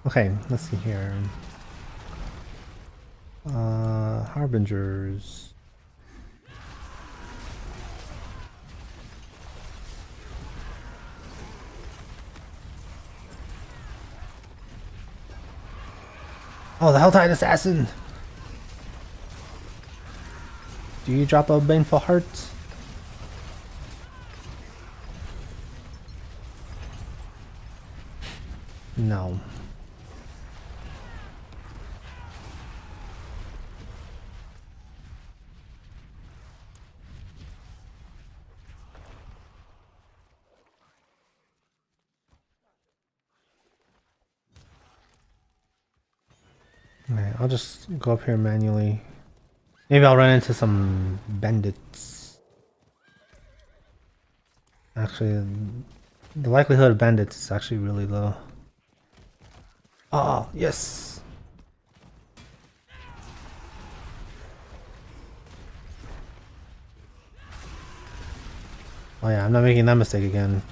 Speaker 1: Okay, let's see here. Harbingers. Oh, the helltide assassin! Do you drop a baneful heart? No. Alright, I'll just go up here manually. Maybe I'll run into some bandits. Actually, the likelihood of bandits is actually really low. Oh, yes! Oh yeah, I'm not making that mistake again.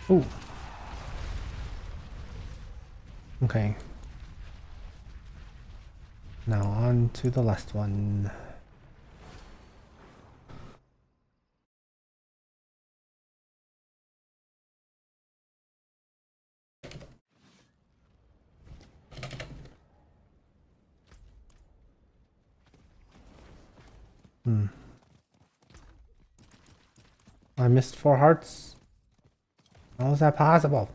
Speaker 1: Ooh. Okay. Now on to the last one. I missed 4 hearts. How is that possible?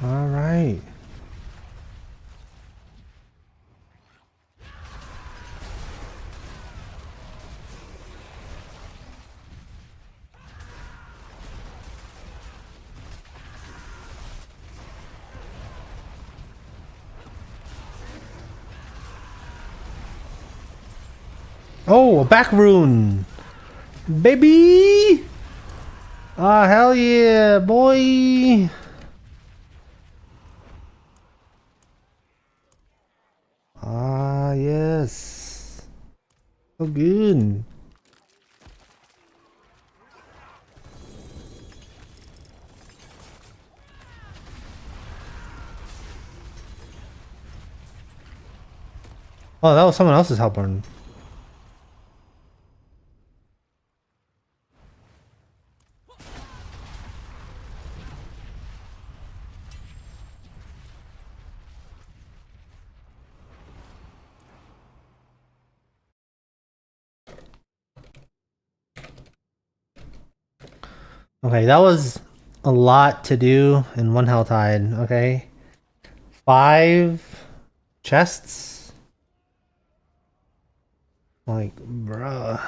Speaker 1: All right. Oh, a back rune. Baby! Ah, hell yeah, boy! Ah, yes. So good. Oh, that was someone else's Hellburn. Okay, that was a lot to do in one Helltide, okay? 5 chests? Like, bruh.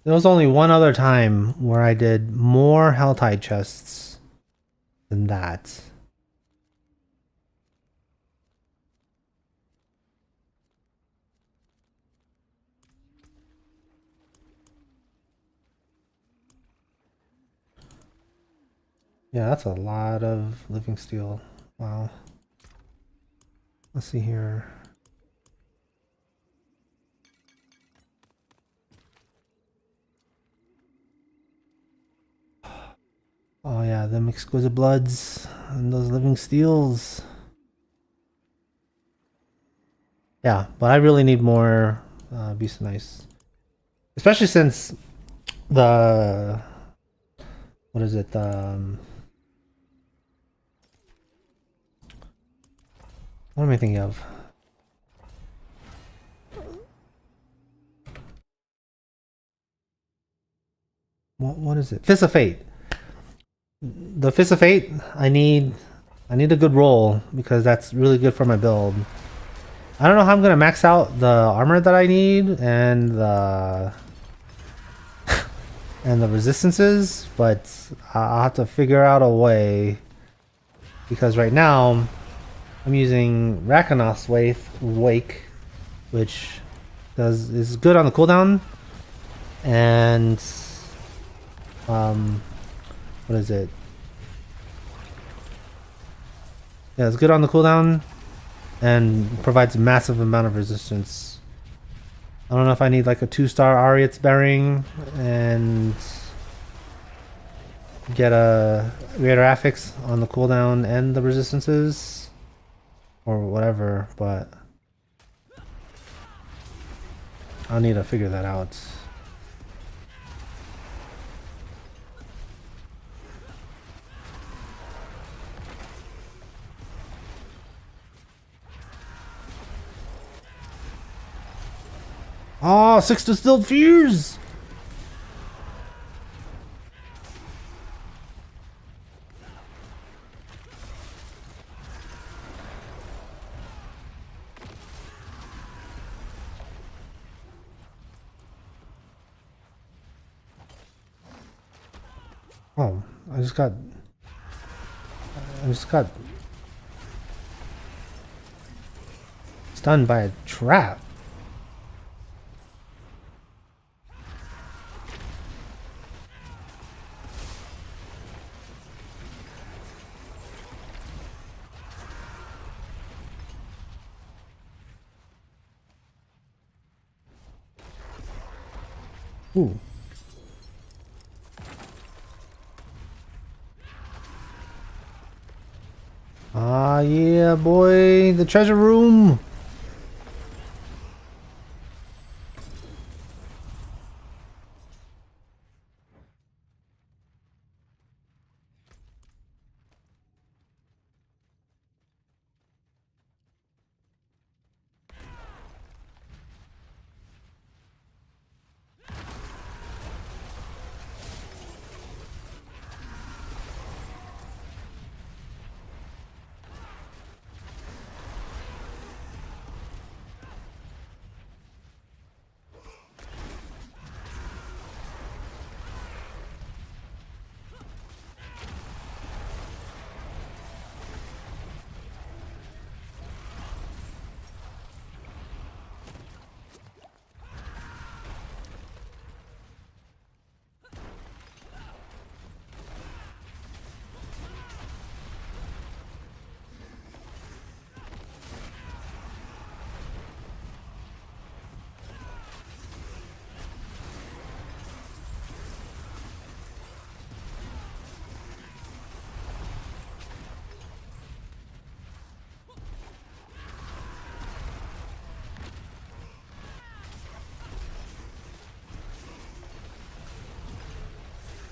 Speaker 1: There was only one other time where I did more Helltide chests than that. Yeah, that's a lot of living steel. Wow. Let's see here. Oh yeah, them exquisite bloods and those living steels. Yeah, but I really need more Beast Nice. Especially since the... What is it? What am I thinking of? What is it? Fist of Fate. The Fist of Fate, I need a good roll because that's really good for my build. I don't know how I'm gonna max out the armor that I need and the resistances, but I'll have to figure out a way because right now I'm using Rakanoth's Wake, which is good on the cooldown, and what is it? Yeah, it's good on the cooldown and provides a massive amount of resistance. I don't know if I need like a 2-star Ariat's Bearing and get a greater affix on the cooldown and the resistances or whatever, but I'll need to figure that out. Oh, 6 distilled fuse! Oh, I just got stunned by a trap. Ooh. Ah, yeah, boy, the treasure room.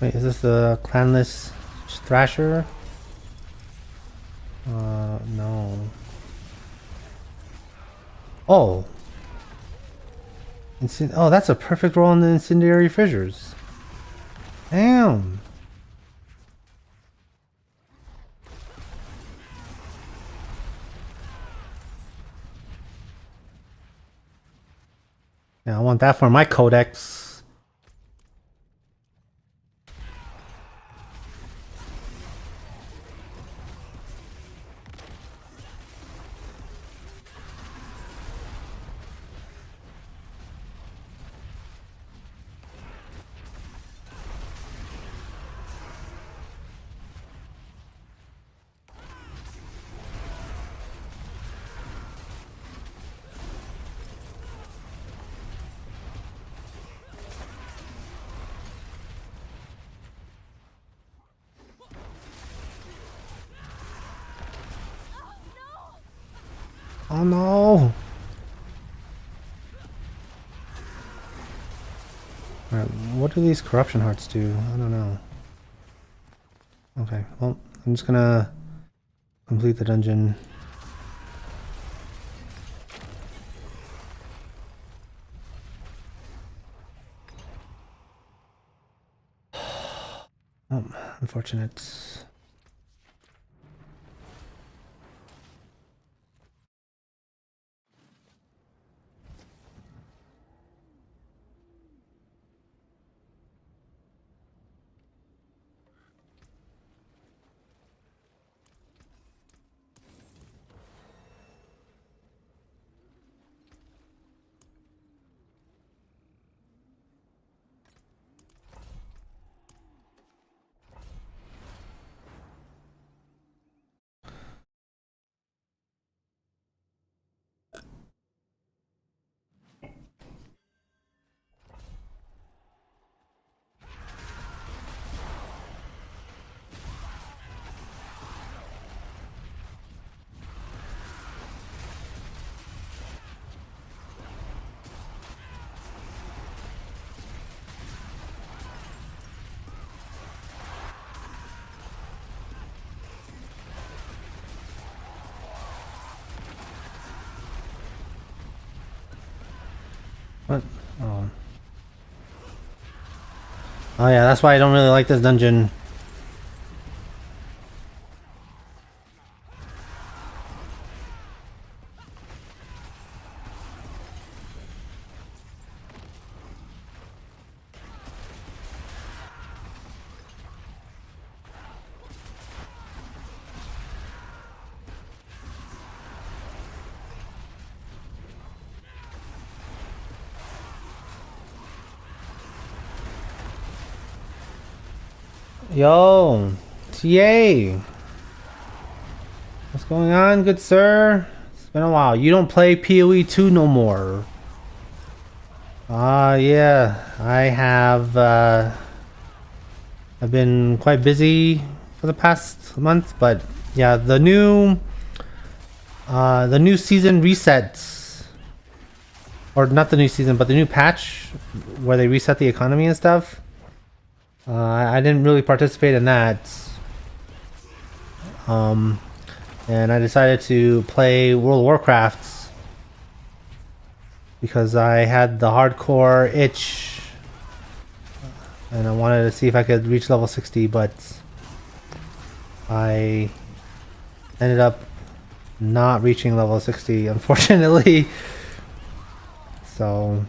Speaker 1: Wait, is this the clanless thrasher? No. Oh. Oh, that's a perfect roll on the incendiary fissures. Damn. Yeah, I want that for my codex. Oh no! Alright, what do these corruption hearts do? I don't know. Okay, well, I'm just gonna complete the dungeon. Oh, unfortunate. What? Oh. Oh yeah, that's why I don't really like this dungeon. Yo, TA. What's going on, good sir? It's been a while. You don't play PoE 2 no more. Yeah. I have, I've been quite busy for the past month, but yeah, the new season resets, or not the new season, but the new patch where they reset the economy and stuff. I didn't really participate in that. And I decided to play World of Warcraft because I had the hardcore itch and I wanted to see if I could reach level 60, but I ended up not reaching level 60, unfortunately. So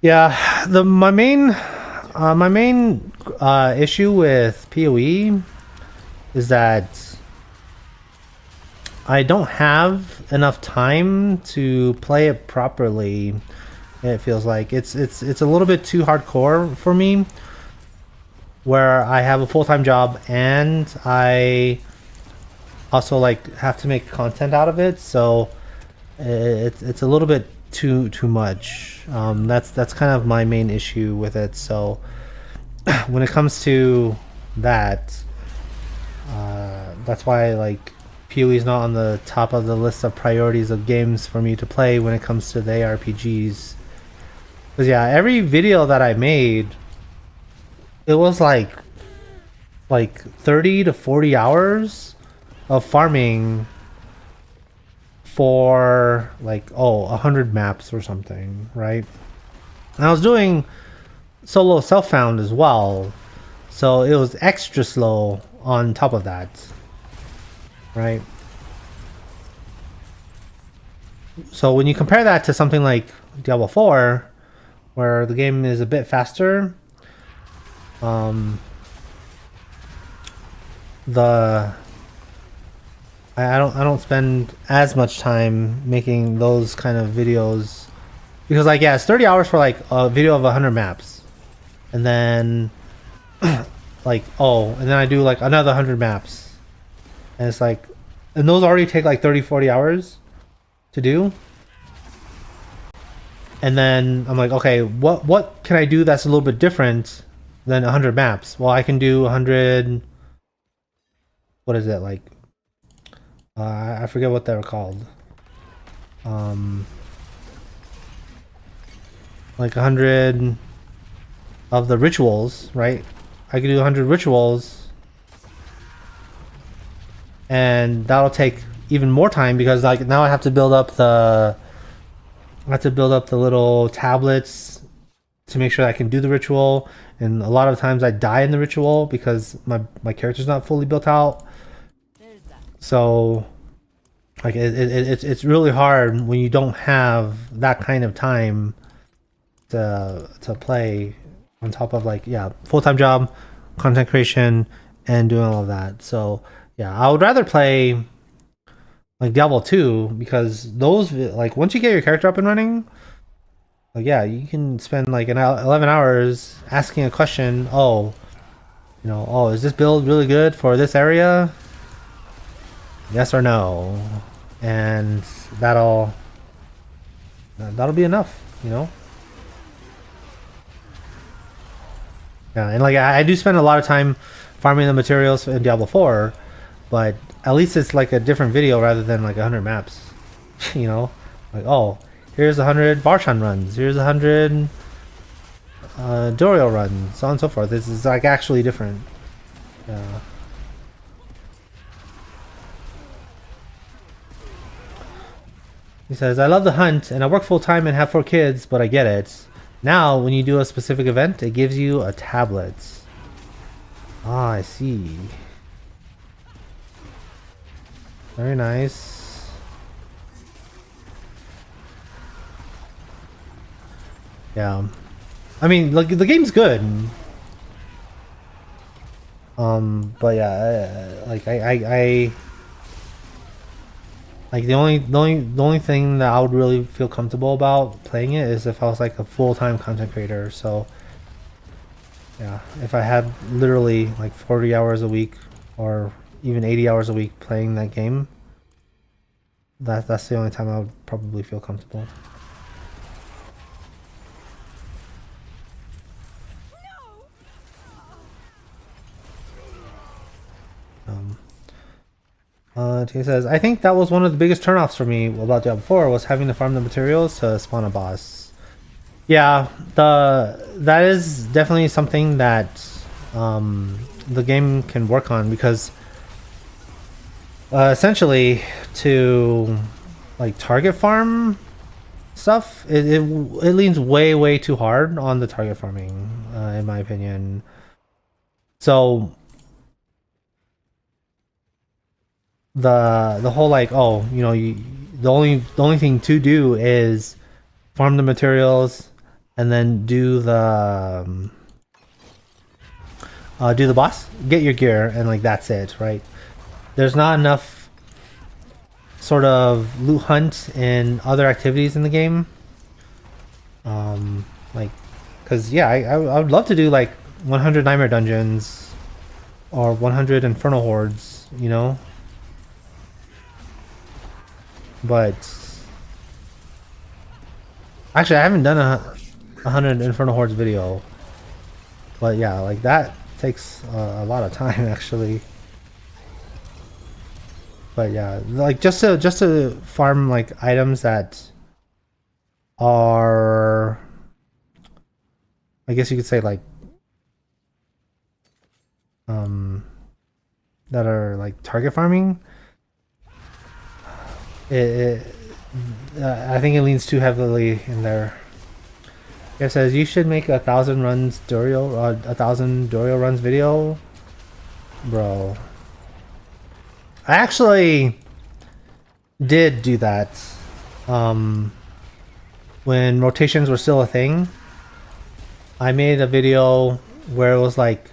Speaker 1: yeah, my main issue with PoE is that I don't have enough time to play it properly. It feels like it's a little bit too hardcore for me, where I have a full-time job and I also like have to make content out of it, so it's a little bit too much. That's kind of my main issue with it. So when it comes to that, that's why like PoE is not on the top of the list of priorities of games for me to play when it comes to the ARPGs. Because yeah, every video that I made, it was like 30 to 40 hours of farming for like 100 maps or something, right? And I was doing solo self-found as well, so it was extra slow on top of that, right? So when you compare that to something like Diablo 4, where the game is a bit faster, I don't spend as much time making those kind of videos, because like yeah, it's 30 hours for like a video of 100 maps, and then like and then I do like another 100 maps, and it's like, and those already take like 30-40 hours to do. And then I'm like, okay, what can I do that's a little bit different than 100 maps? Well, I can do 100, what is it, like I forget what they're called. Like 100 of the rituals, right? I can do 100 rituals, and that'll take even more time because like now I have to build up the little tablets to make sure I can do the ritual, and a lot of times I die in the ritual because my character's not fully built out. So like it's really hard when you don't have that kind of time to play on top of like full-time job, content creation, and doing all of that. So yeah, I would rather play like Diablo 2, because those, like once you get your character up and running, like yeah, you can spend like 11 hours asking a question. Is this build really good for this area? Yes or no? And that'll be enough, Yeah, and like I do spend a lot of time farming the materials in Diablo 4, but at least it's like a different video rather than like 100 maps. Like here's 100 Barshan runs, here's 100 Doriel runs, so on and so forth. This is like actually different. Yeah. He says, I love the hunt and I work full time and have 4 kids, but I get it. Now, when you do a specific event, it gives you a tablet. Ah, I see. Very nice. Yeah. I mean, like, the game's good. But yeah, like, Like the only thing that I would really feel comfortable about playing it is if I was like a full-time content creator. So yeah, if I had literally like 40 hours a week or even 80 hours a week playing that game, that's the only time I would probably feel comfortable. He says, I think that was one of the biggest turnoffs for me about Diablo 4 was having to farm the materials to spawn a boss. Yeah, that is definitely something that the game can work on because essentially to like target farm stuff, it leans way too hard on the target farming, in my opinion. So the whole like, oh, the only thing to do is farm the materials and then do the boss, get your gear, and like that's it, right? There's not enough sort of loot hunt and other activities in the game. Like, cause yeah, I would love to do like 100 nightmare dungeons or 100 infernal hordes, but actually I haven't done a 100 infernal hordes video, but yeah, like that takes a lot of time actually. But yeah, like just to farm like items that are, I guess you could say, like that are like target farming. I think it leans too heavily in there. It says you should make 1,000 runs Dorio, 1,000 Dorio runs video, bro. I actually did do that when rotations were still a thing. I made a video where it was like,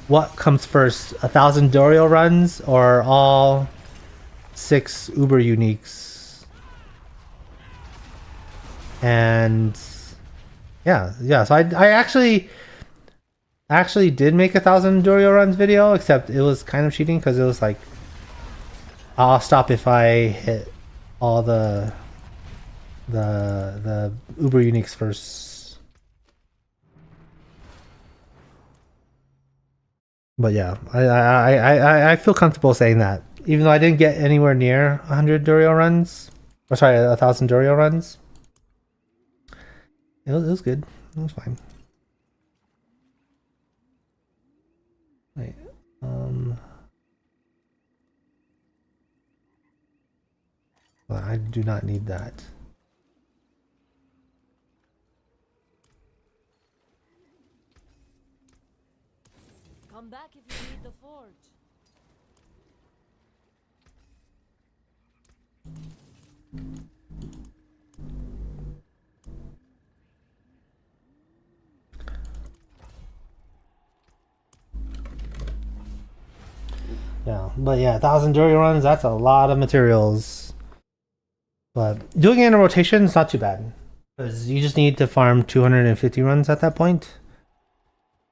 Speaker 1: what comes first, 1,000 Dorio runs or all 6 Uber uniques? And yeah, so I actually did make 1,000 Dorio runs video, except it was kind of cheating because it was like, I'll stop if I hit all the Uber uniques first. But yeah, I feel comfortable saying that, even though I didn't get anywhere near 100 Dorio runs, or sorry, 1,000 Dorio runs. It was good. It was fine. Wait, well, I do not need that.
Speaker 5: Come back if you need the forge.
Speaker 1: Yeah, but yeah, 1,000 Dorio runs, that's a lot of materials. But doing it in a rotation is not too bad, because you just need to farm 250 runs at that point.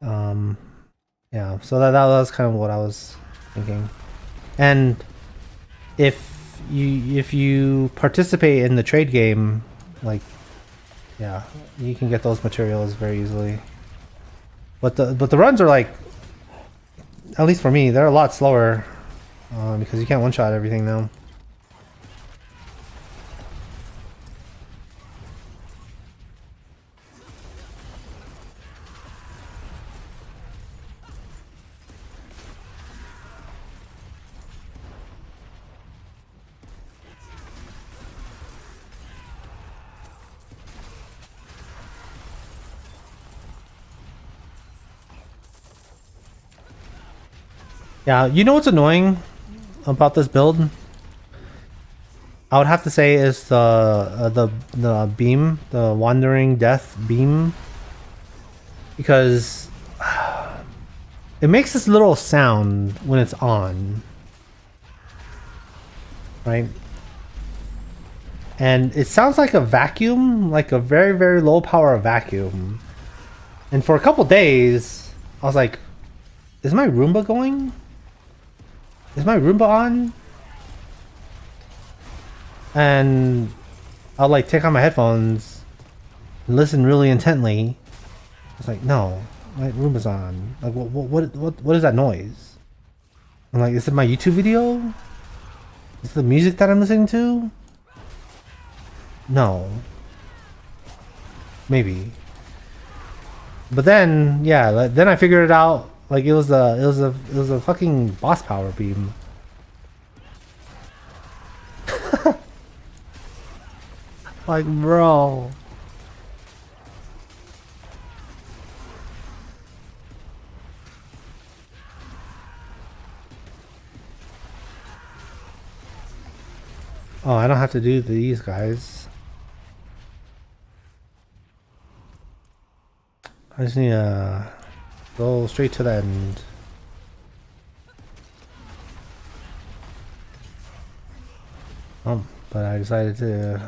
Speaker 1: Yeah, so that was kind of what I was thinking. And if you participate in the trade game, like, yeah, you can get those materials very easily. But the runs are like, at least for me, they're a lot slower, because you can't one-shot everything now. Yeah, you know what's annoying about this build? I would have to say is the beam, the wandering death beam, because it makes this little sound when it's on. right? And it sounds like a vacuum, like a very, very low power vacuum. And for a couple days, I was like, is my Roomba going? Is my Roomba on? And I'll like take out my headphones and listen really intently. It's like, no, my Roomba's on. Like, what is that noise? I'm like, is it my YouTube video? Is it the music that I'm listening to? No. Maybe. But then, yeah, then I figured it out. Like it was a fucking boss power beam. Like, bro. Oh, I don't have to do these guys. I just need to go straight to the end. But I decided to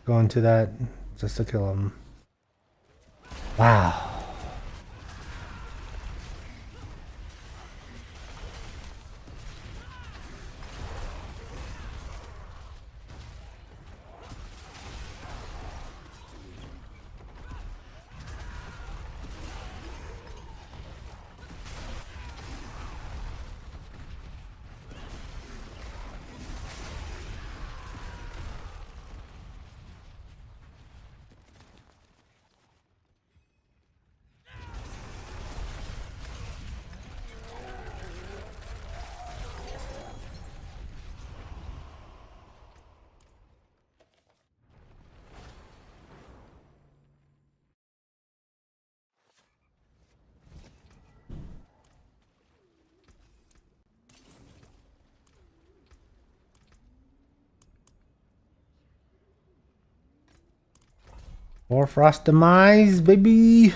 Speaker 1: go into that just to kill him. Wow. More frost demise, baby.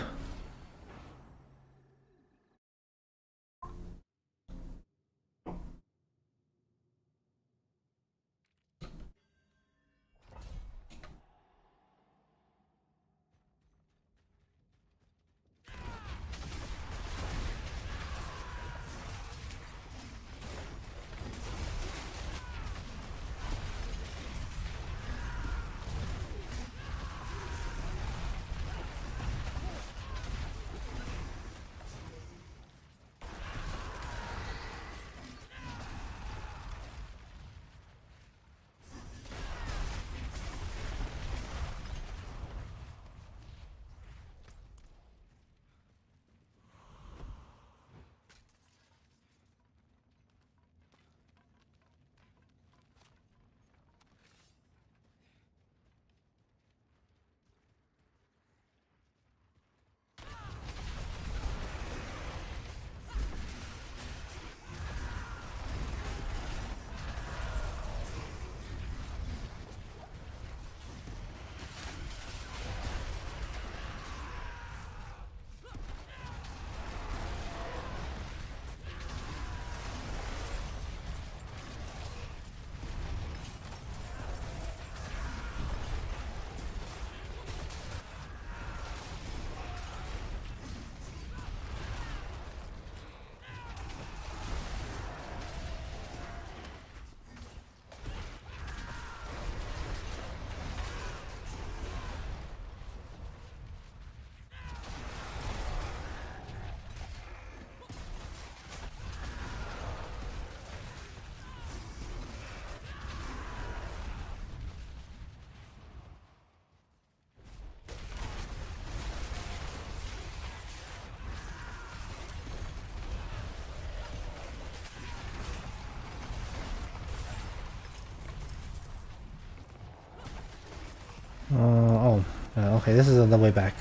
Speaker 1: Okay, this is the way back.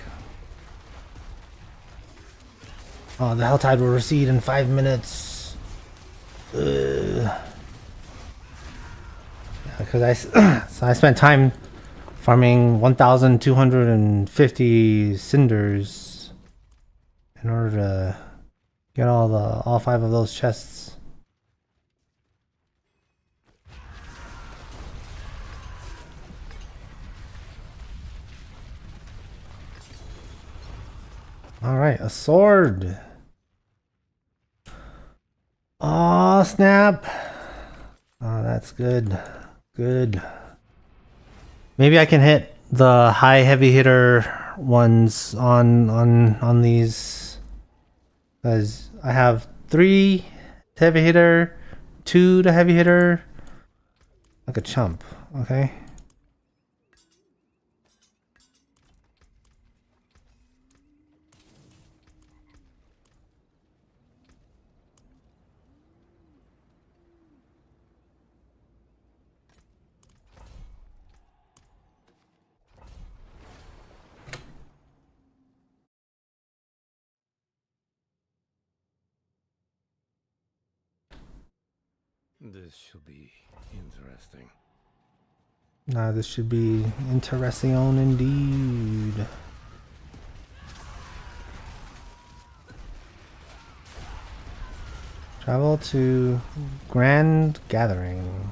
Speaker 1: Oh, the helltide will recede in 5 minutes. Because so I spent time farming 1,250 cinders in order to get all 5 of those chests. Alright, a sword. Oh snap. Oh, that's good. Good. Maybe I can hit the high heavy hitter ones on these, because I have 3 to heavy hitter, 2 to heavy hitter, like a chump. Okay.
Speaker 4: This should be interesting.
Speaker 1: Now this should be interesting on indeed. Travel to Grand Gathering.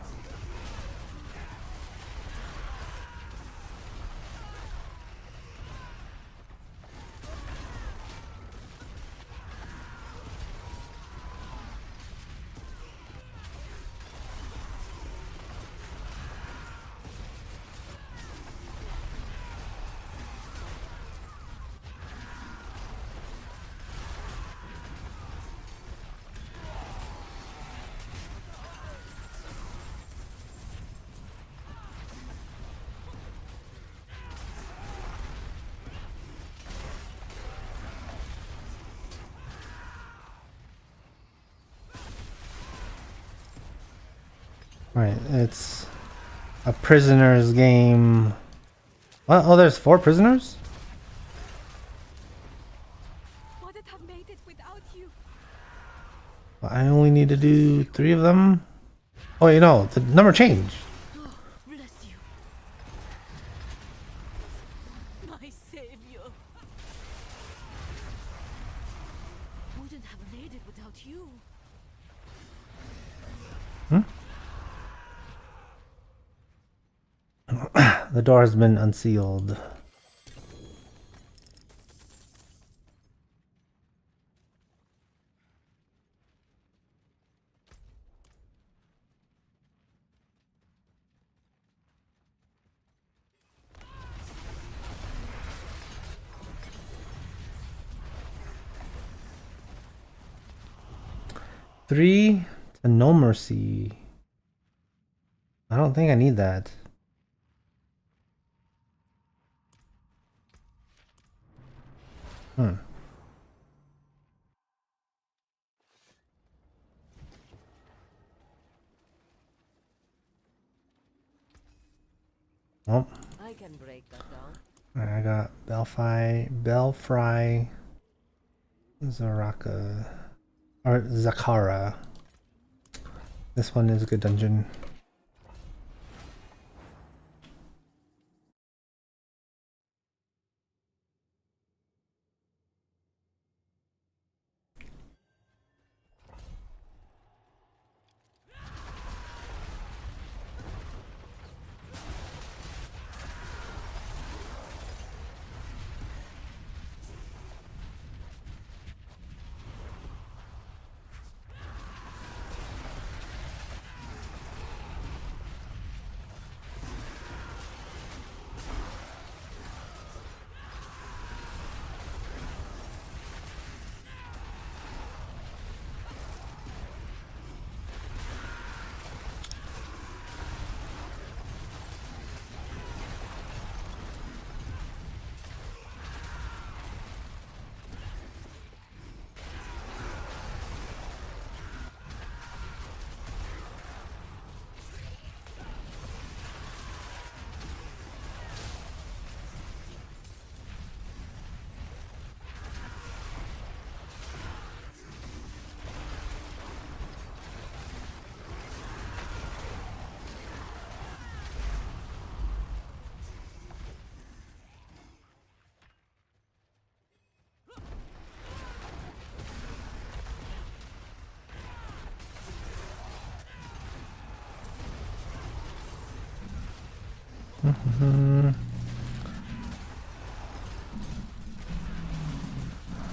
Speaker 1: Right, it's a prisoners game. What? Oh, there's 4 prisoners?
Speaker 3: Wouldn't have made it without you.
Speaker 1: I only need to do 3 of them. Oh, you know, the number changed.
Speaker 3: Oh, bless you. My savior. Wouldn't have made it without you.
Speaker 1: The door has been unsealed. Three to no mercy. I don't think I need that. Hmm. Well,
Speaker 5: I can break that down.
Speaker 1: I got Belfry, Zaraka, or Zakara. This one is a good dungeon.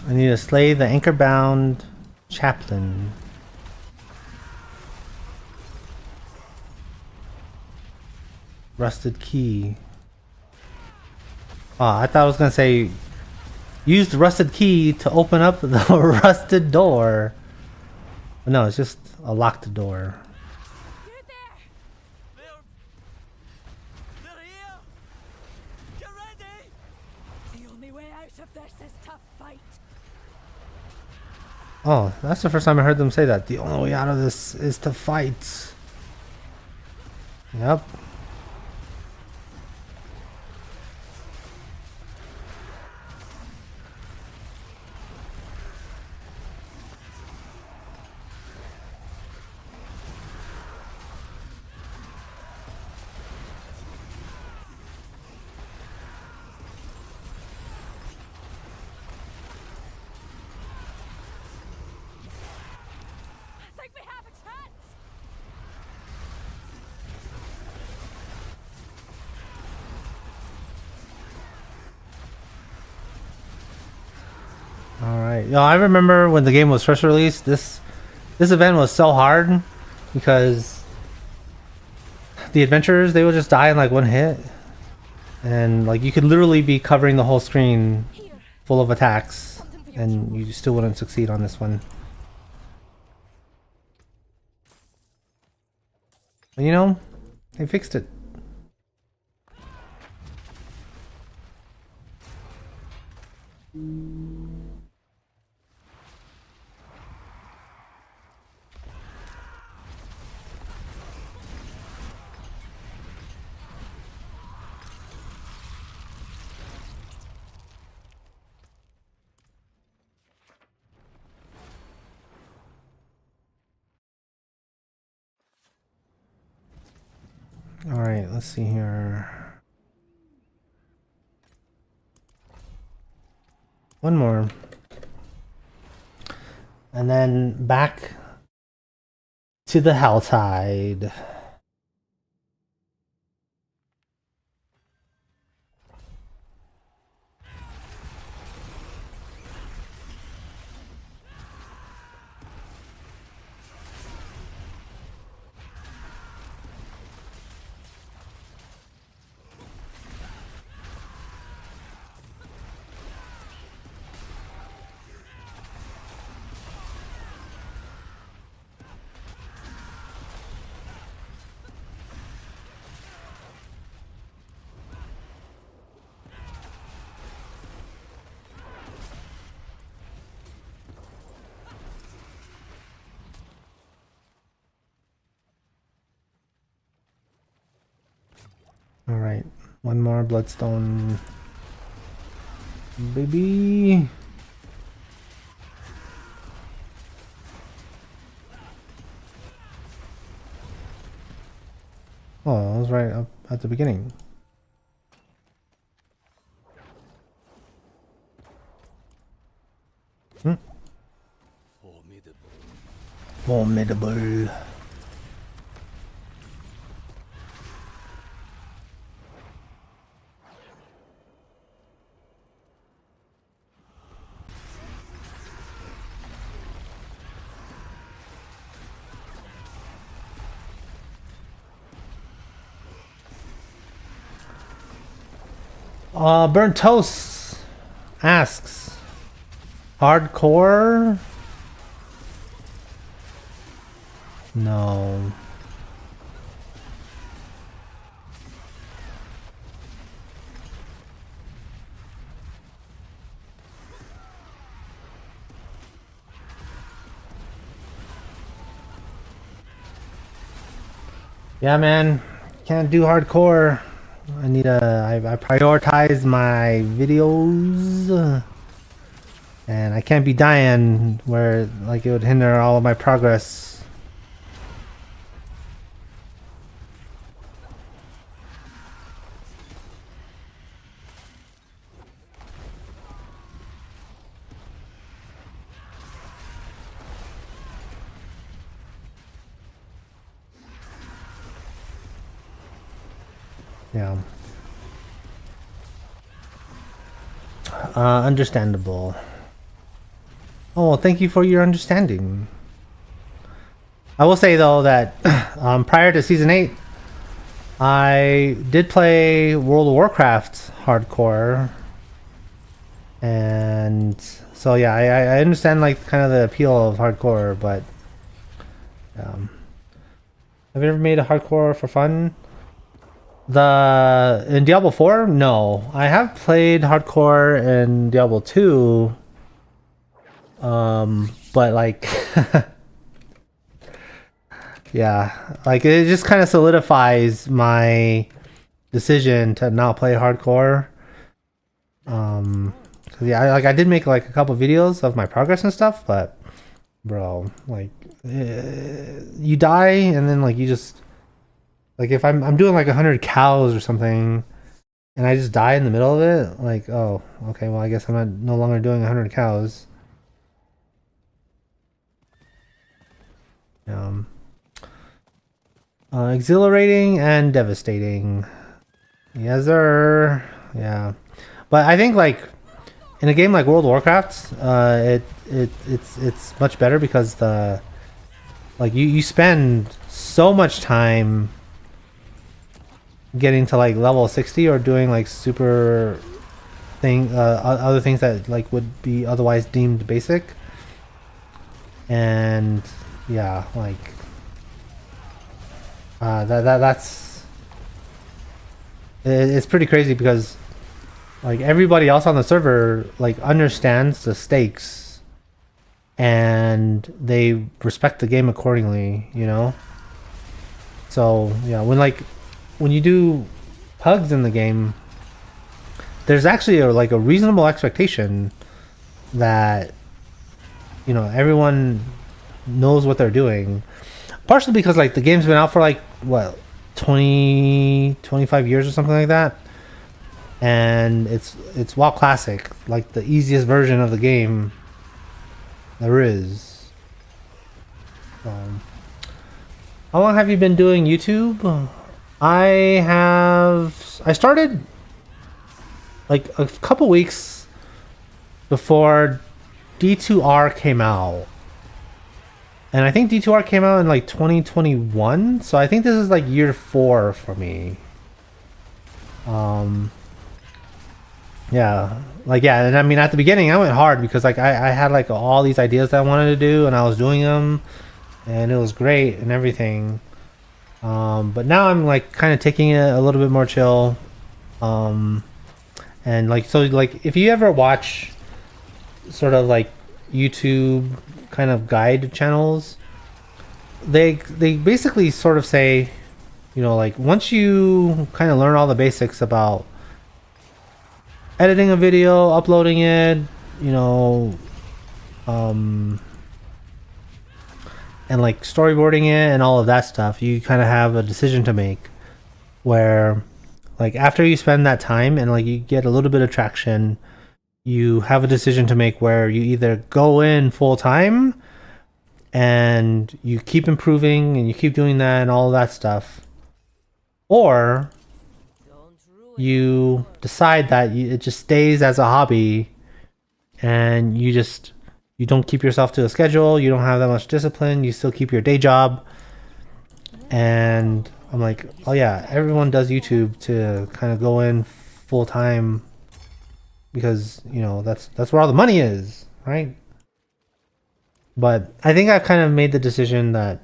Speaker 1: I need to slay the anchor-bound chaplain. Rusted key. Oh, I thought I was gonna say use the rusted key to open up the rusted door. But no, it's just a locked door.
Speaker 3: You're there!
Speaker 2: They're here! Get ready!
Speaker 3: The only way out of this is to fight.
Speaker 1: Oh, that's the first time I heard them say that. The only way out of this is to fight. Yep.
Speaker 3: I think we have a chance!
Speaker 1: Alright. Yo, I remember when the game was first released, this event was so hard because the adventurers, they would just die in like one hit. And like you could literally be covering the whole screen
Speaker 3: Here,
Speaker 1: full of attacks
Speaker 3: something for your
Speaker 1: and
Speaker 3: trouble.
Speaker 1: you still wouldn't succeed on this one. But, you know, they fixed it. Alright, let's see here. One more. And then back to the helltide. Alright, one more bloodstone. Baby! Oh, I was right up at the beginning. Formidable. Burnt Toast asks, hardcore? No. Yeah, man, can't do hardcore. I need I prioritize my videos, and I can't be dying where like it would hinder all of my progress. Yeah. Understandable. Oh, well, thank you for your understanding. I will say though that prior to season 8, I did play World of Warcraft hardcore, and so yeah, I understand like kind of the appeal of hardcore, but have you ever made a hardcore for fun? In Diablo 4, no. I have played hardcore in Diablo 2, but like yeah, like it just kind of solidifies my decision to not play hardcore. 'Cause yeah, I did make like a couple videos of my progress and stuff, but bro, like you die and then like you just like if I'm doing like 100 cows or something and I just die in the middle of it, like oh okay, well I guess I'm not no longer doing 100 cows. Um, exhilarating and devastating. Yes, sir. Yeah, but I think like in a game like World of Warcraft, it's much better because the like you spend so much time getting to like level 60 or doing like super other things that like would be otherwise deemed basic, and yeah, like that's it's pretty crazy because like everybody else on the server like understands the stakes and they respect the game accordingly, you know. So yeah, when you do pugs in the game, there's actually like a reasonable expectation that you know everyone knows what they're doing, partially because like the game's been out for like what 25 years or something like that, and it's WoW Classic, like the easiest version of the game there is. How long have you been doing YouTube? I started like a couple weeks before D2R came out. And I think D2R came out in like 2021, so I think this is like year 4 for me. Yeah, like yeah, and I mean at the beginning I went hard because like I had like all these ideas that I wanted to do and I was doing them, and it was great and everything. But now I'm like kind of taking it a little bit more chill. And like so like if you ever watch sort of like YouTube kind of guide channels, they basically sort of say, you know, like once you kind of learn all the basics about editing a video, uploading it, you know, and like storyboarding it and all of that stuff, you kind of have a decision to make where like after you spend that time and like you get a little bit of traction, you have a decision to make where you either go in full time and you keep improving and you keep doing that and all of that stuff, or you decide that it just stays as a hobby and you don't keep yourself to a schedule, you don't have that much discipline, you still keep your day job. And I'm like, oh yeah, everyone does YouTube to kind of go in full time because you know that's where all the money is, right? But I think I've kind of made the decision that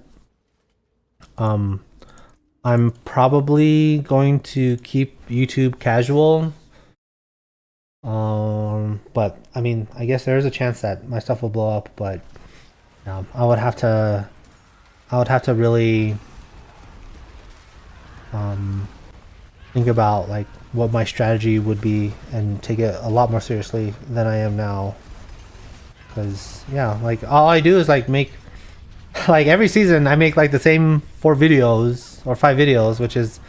Speaker 1: I'm probably going to keep YouTube casual. But I mean, I guess there is a chance that my stuff will blow up, but I would have to really think about like what my strategy would be and take it a lot more seriously than I am now. Because yeah, like all I do is like make like every season I make like the same 4 videos or 5 videos, which is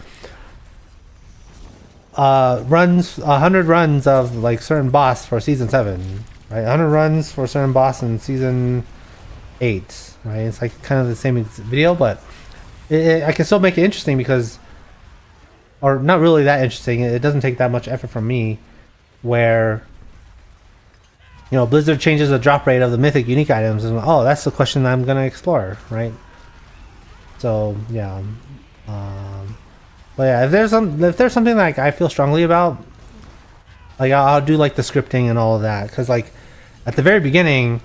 Speaker 1: runs 100 runs of like certain boss for season 7, right? 100 runs for certain boss in season 8, right? It's like kind of the same video, but I can still make it interesting because, or not really that interesting. It doesn't take that much effort from me, where you know, Blizzard changes the drop rate of the mythic unique items, and oh, that's the question I'm gonna explore, right? So yeah, but yeah, if there's something like I feel strongly about, like I'll do like the scripting and all of that, because like at the very beginning,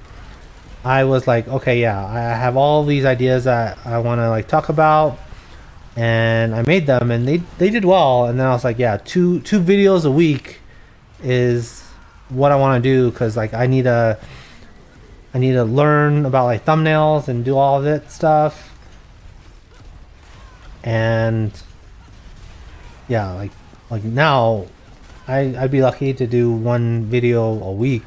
Speaker 1: I was like, okay, yeah, I have all these ideas that I want to like talk about, and I made them, and they did well, and then I was like, yeah, two videos a week is what I want to do, because like I need to learn about like thumbnails and do all of that stuff, and yeah, like now I'd be lucky to do one video a week,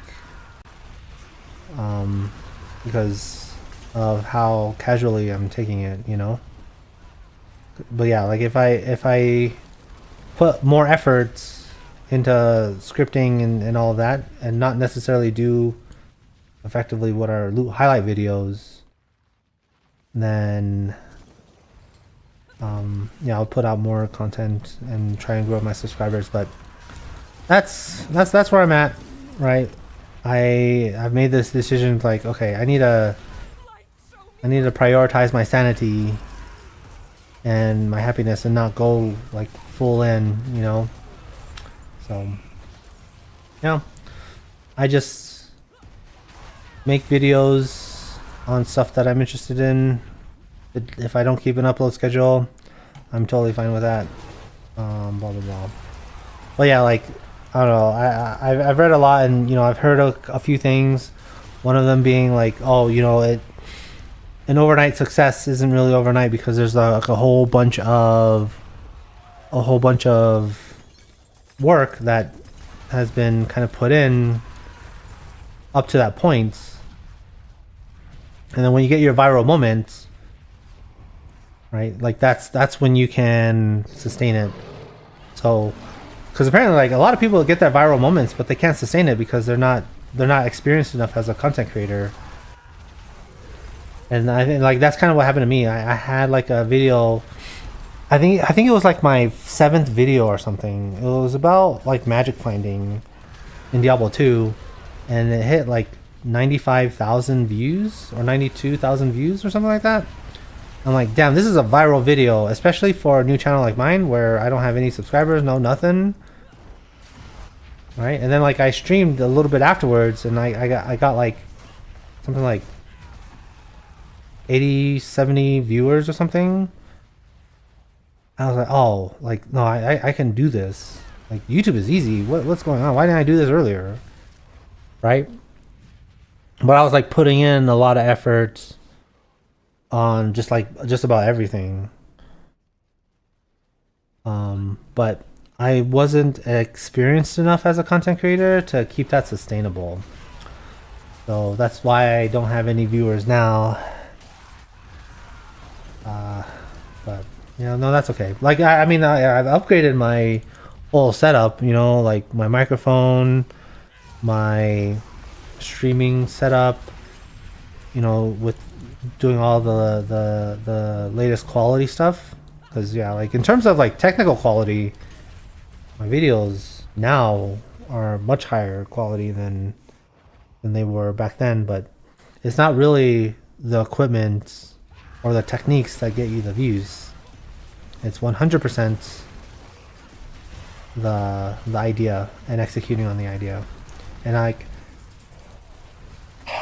Speaker 1: because of how casually I'm taking it, you know. But yeah, like if I put more efforts into scripting and all of that, and not necessarily do effectively what are highlight videos, then yeah, I'll put out more content and try and grow my subscribers. But that's where I'm at, right? I've made this decision, like, okay, I need to prioritize my sanity and my happiness and not go like full in, you know. So yeah, I just make videos on stuff that I'm interested in. If I don't keep an upload schedule, I'm totally fine with that. Blah blah blah. But yeah, like I don't know. I've read a lot, and you know, I've heard a few things. One of them being like, oh, you know, an overnight success isn't really overnight, because there's like a whole bunch of work that has been kind of put in up to that point, and then when you get your viral moments, right, like that's when you can sustain it. So because apparently like a lot of people get their viral moments, but they can't sustain it because they're not experienced enough as a content creator. And I think like that's kind of what happened to me. I had like a video, I think it was like my 7th video or something. It was about like magic finding in Diablo 2, and it hit like 95,000 views or 92,000 views or something like that. I'm like, damn, this is a viral video, especially for a new channel like mine where I don't have any subscribers, no nothing. Right? And then like I streamed a little bit afterwards, and I got like something like 80, 70 viewers or something. I was like, oh, like no, I can do this. Like YouTube is easy. What's going on? Why didn't I do this earlier? Right? But I was like putting in a lot of effort on just about everything. But I wasn't experienced enough as a content creator to keep that sustainable. So that's why I don't have any viewers now. But you know, no, that's okay. Like I mean, I've upgraded my whole setup. You know, like my microphone, my streaming setup. You know, with doing all the latest quality stuff. Because yeah, like in terms of like technical quality, my videos now are much higher quality than they were back then. But it's not really the equipment or the techniques that get you the views. It's 100% the idea and executing on the idea. And like,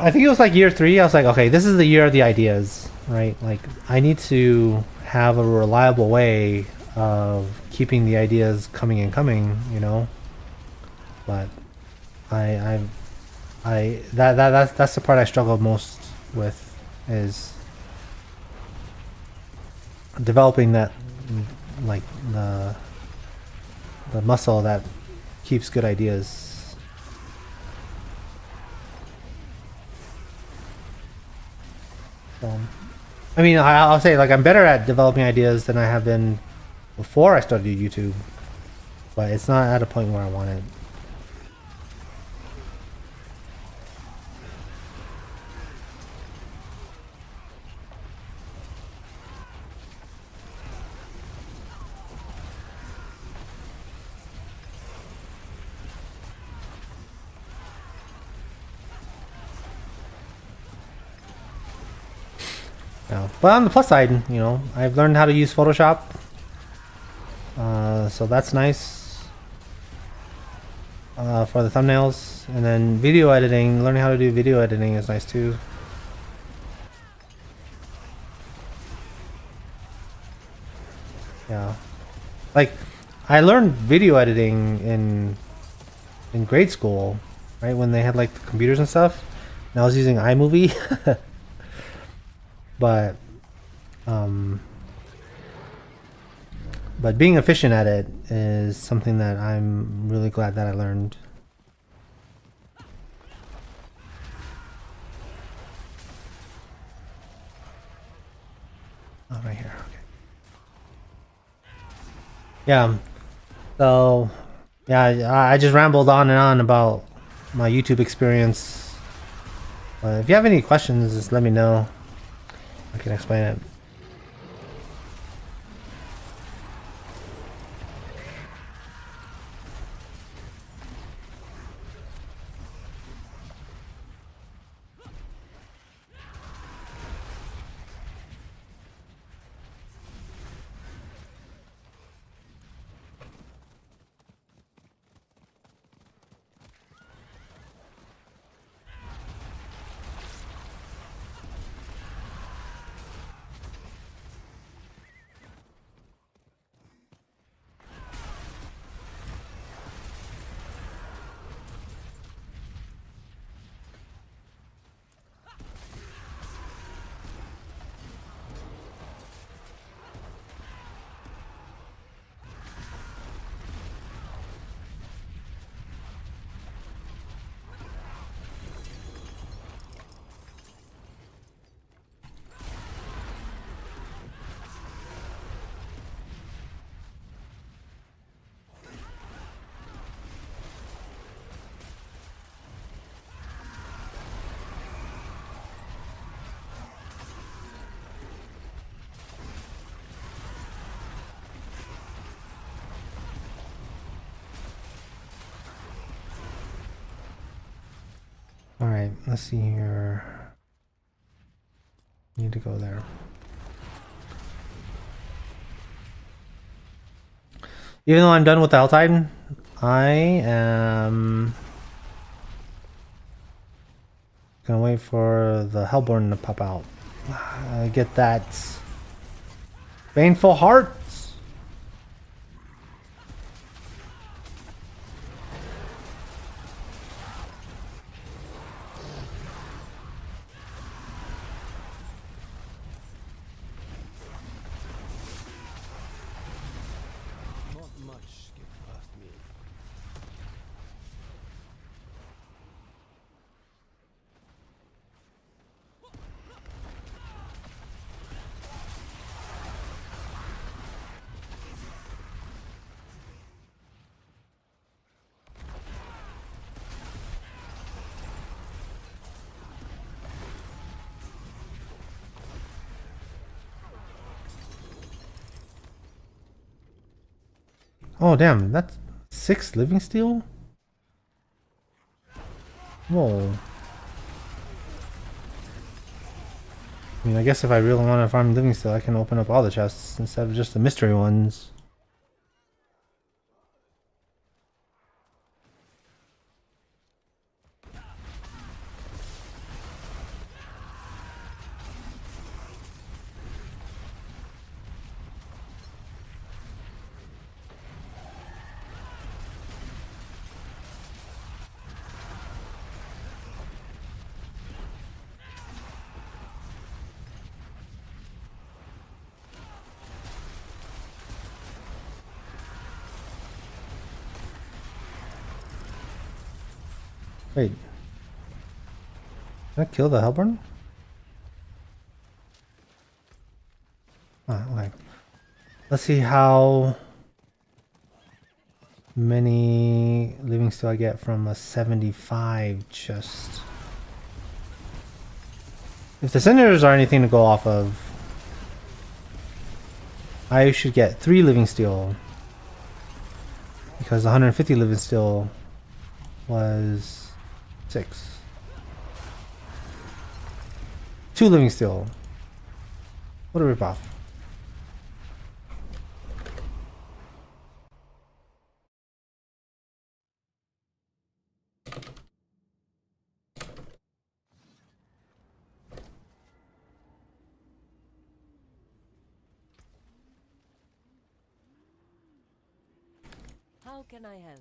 Speaker 1: I think it was like year 3. I was like, okay, this is the year of the ideas, right? Like, I need to have a reliable way of keeping the ideas coming and coming, you know. But that's the part I struggle most with, is developing that, like the muscle that keeps good ideas. So, I mean, I'll say like I'm better at developing ideas than I have been before I started YouTube, but it's not at a point where I want it. Yeah. But on the plus side, you know, I've learned how to use Photoshop. So that's nice. For the thumbnails. And then video editing, learning how to do video editing is nice too. Yeah. Like, I learned video editing in grade school, right? When they had like the computers and stuff. And I was using iMovie. But being efficient at it is something that I'm really glad that I learned. Oh, right here. Okay. Yeah. So, yeah, I just rambled on and on about my YouTube experience. But if you have any questions, just let me know. I can explain it. Alright, let's see here. Need to go there. Even though I'm done with the helltide, I am gonna wait for the hellborn to pop out. Get that baneful heart.
Speaker 4: Not much gets past me.
Speaker 1: Oh damn, that's 6 living steel? Whoa. I mean, I guess if I really want to farm living steel, I can open up all the chests instead of just the mystery ones. Wait. Did I kill the hellborn? Ah, okay. Let's see how many living steel I get from a 75 chest. If the cinders are anything to go off of, I should get 3 living steel. Because 150 living steel was 6. 2 living steel. What a ripoff.
Speaker 5: How can I help?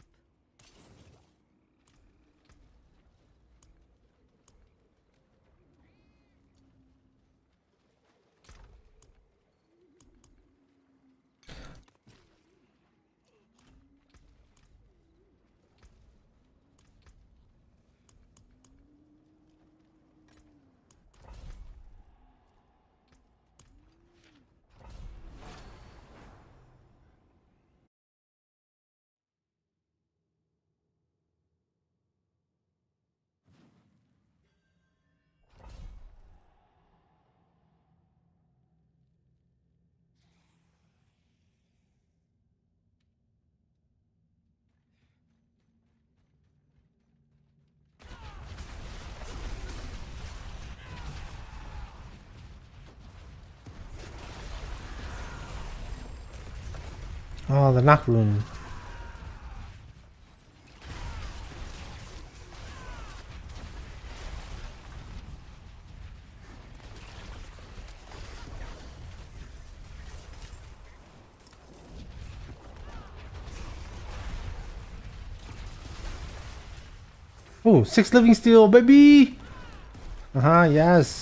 Speaker 1: Oh, the knock room. Oh, 6 living steel, baby! Yes.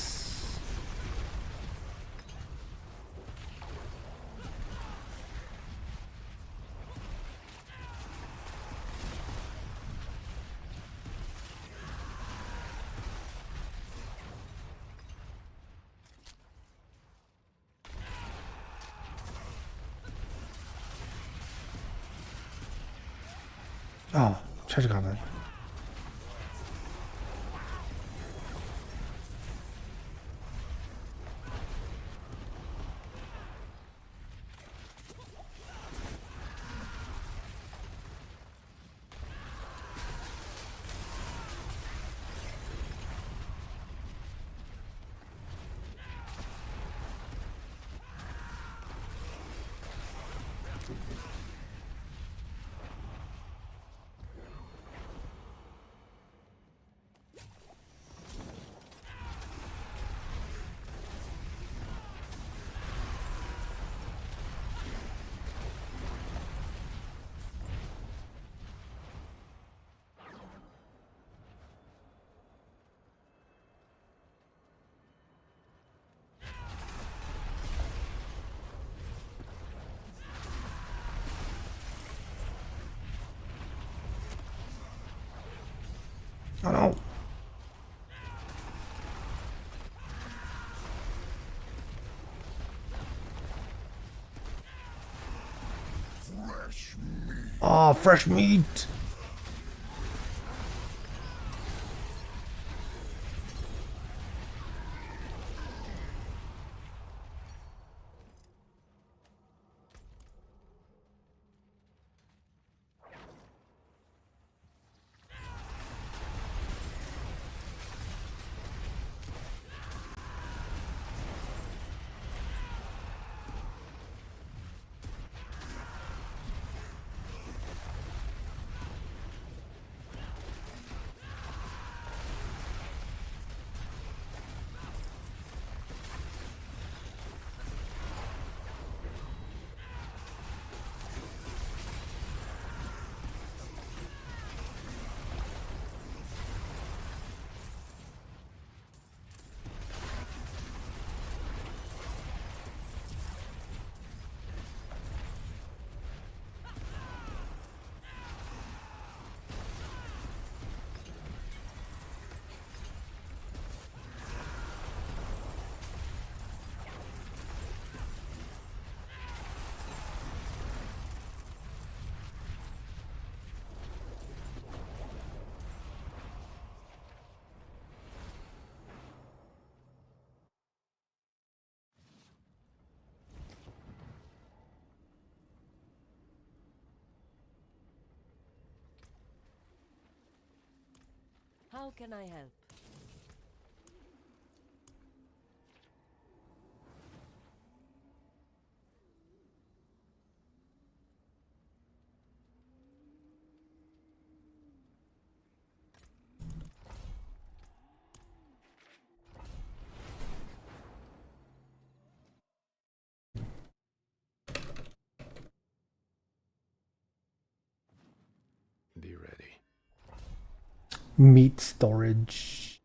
Speaker 1: Oh, treasure goblin. Oh no. Oh, fresh meat.
Speaker 5: How can I help?
Speaker 1: Meat storage.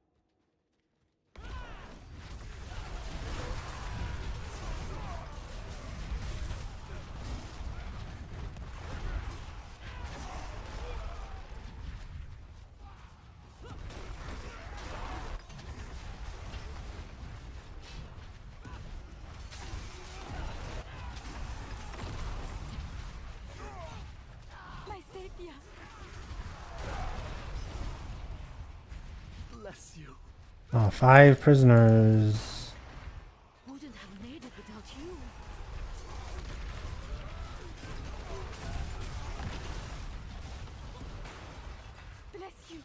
Speaker 3: My savior.
Speaker 2: Bless you.
Speaker 1: Oh, 5 prisoners.
Speaker 3: Wouldn't have made it without you. Bless you.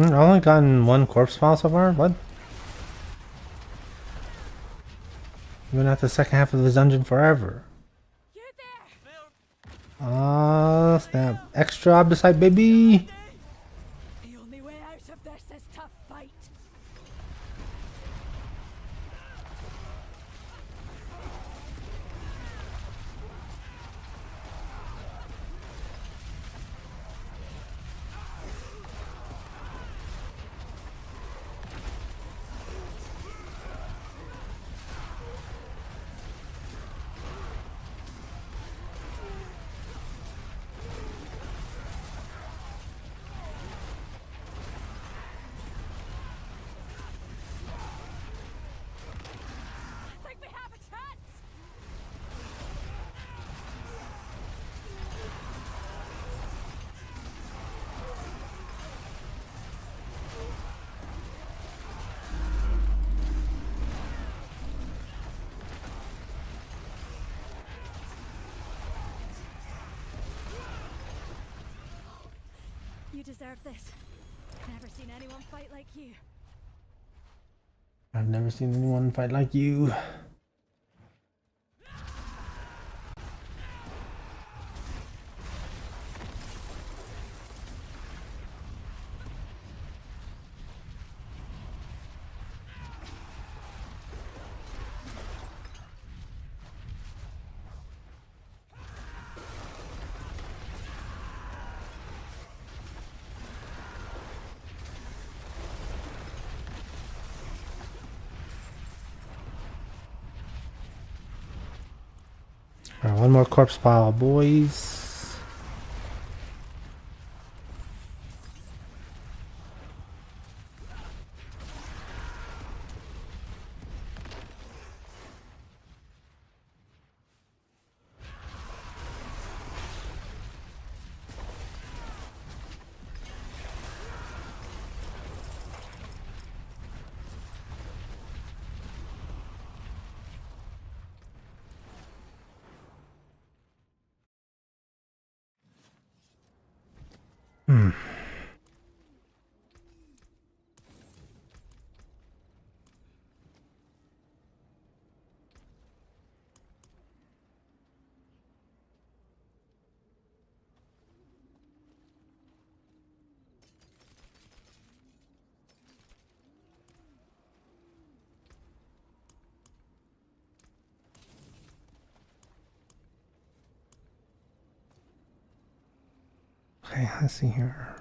Speaker 1: I've only gotten 1 corpse file so far? What? We've been at the second half of the dungeon forever.
Speaker 3: You're there.
Speaker 1: Ah, snap. Extra Obdicite, baby!
Speaker 3: The only way out of this is to fight. I think we have a chance. You deserve this. Never seen anyone fight like you.
Speaker 1: I've never seen anyone fight like you. Alright, 1 more corpse pile, boys. Hmm. Okay, let's see here.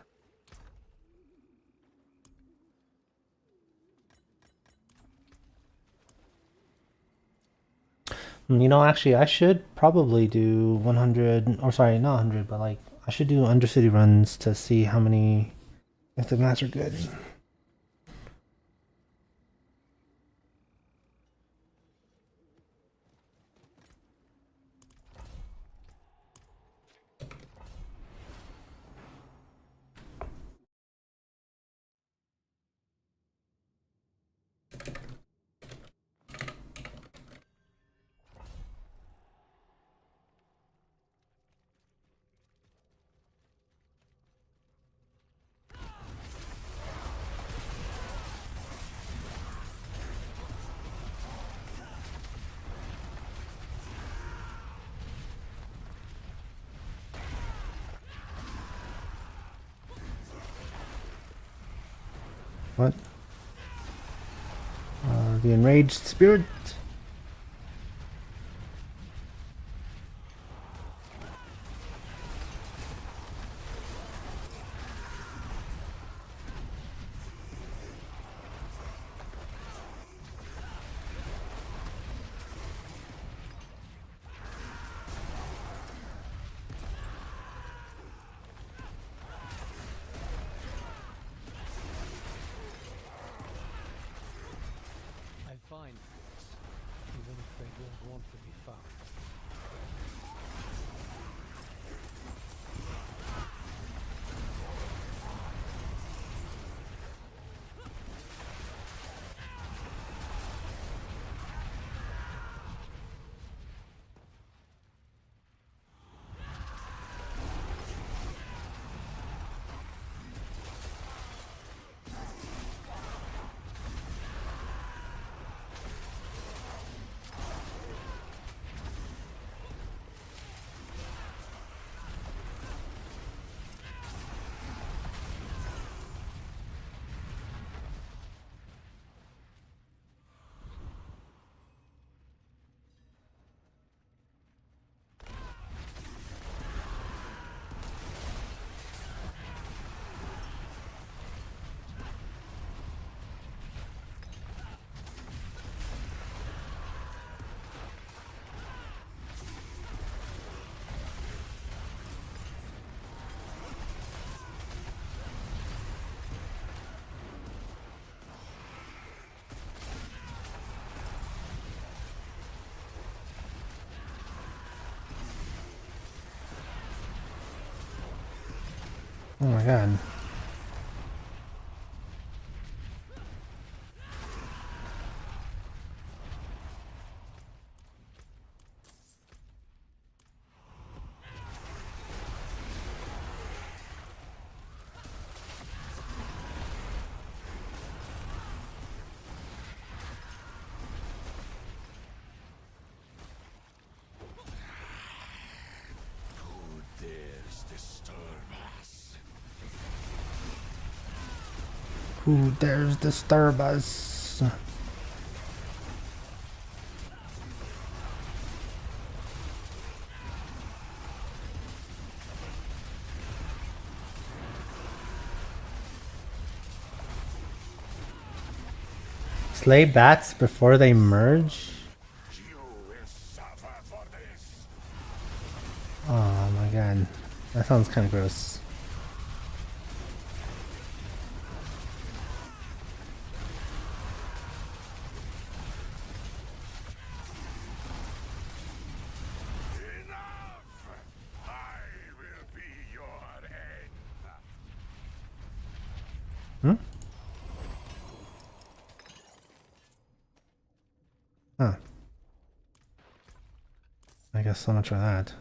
Speaker 1: You know, actually, I should probably do 100, or sorry, not 100, but like, I should do Undercity runs to see how many, if the maps are good. What? The enraged spirit?
Speaker 4: I find things, even if they don't want to be found.
Speaker 1: Oh my god.
Speaker 2: Who dares disturb us?
Speaker 1: Who dares disturb us? Slay bats before they merge?
Speaker 2: You will suffer for this.
Speaker 1: Oh my god. That sounds kind of gross.
Speaker 2: Enough! I will be your end.
Speaker 1: Hmm? Huh. I guess so much for that.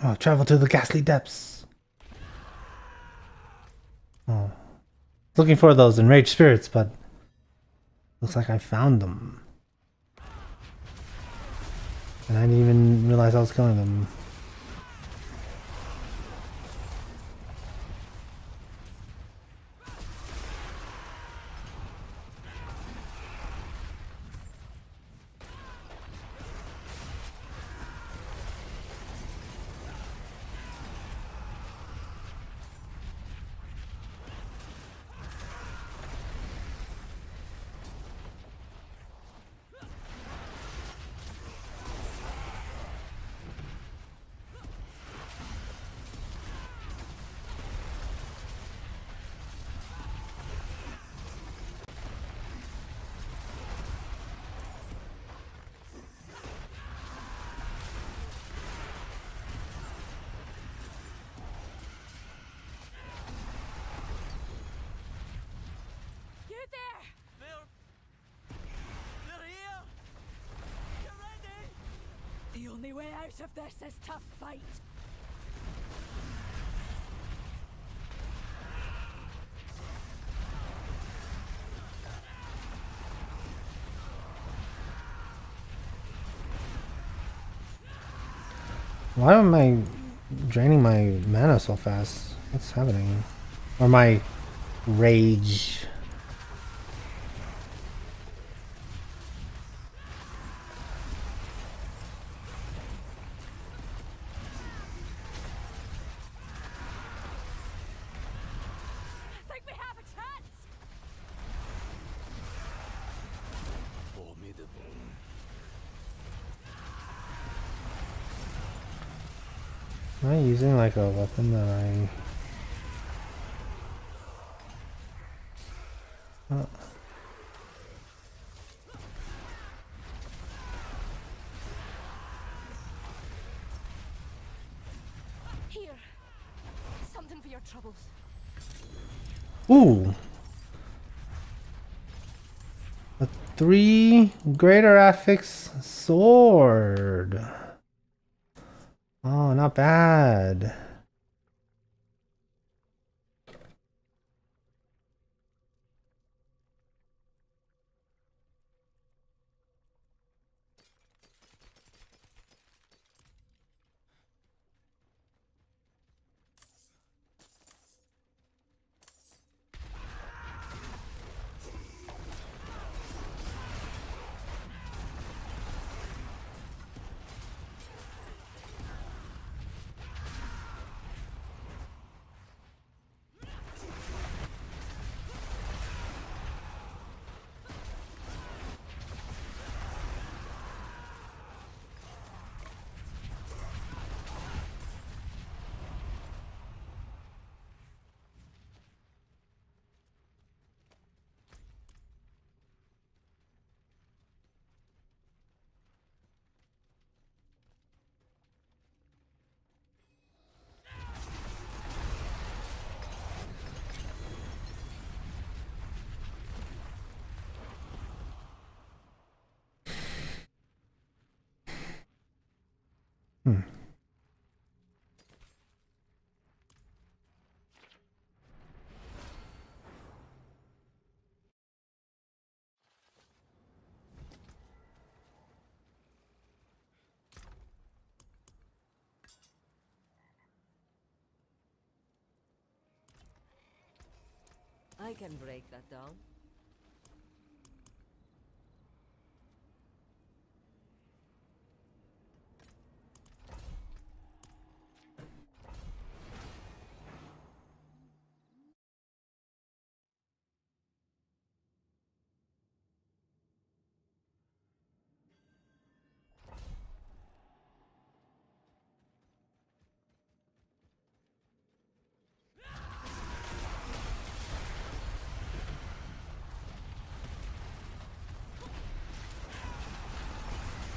Speaker 1: Oh, travel to the ghastly depths. Oh. Looking for those enraged spirits, but looks like I found them. And I didn't even realize I was killing them.
Speaker 5: You there! They're here! You ready? The only way out of this is to fight.
Speaker 1: Why am I draining my mana so fast? What's happening? Or my rage?
Speaker 5: I think we have a chance!
Speaker 4: Formidable.
Speaker 1: Am I using like a weapon that I... Oh.
Speaker 5: Here. Something for your troubles.
Speaker 1: Ooh! A 3 greater affix sword. Oh, not bad. Hmm.
Speaker 5: I can break that down.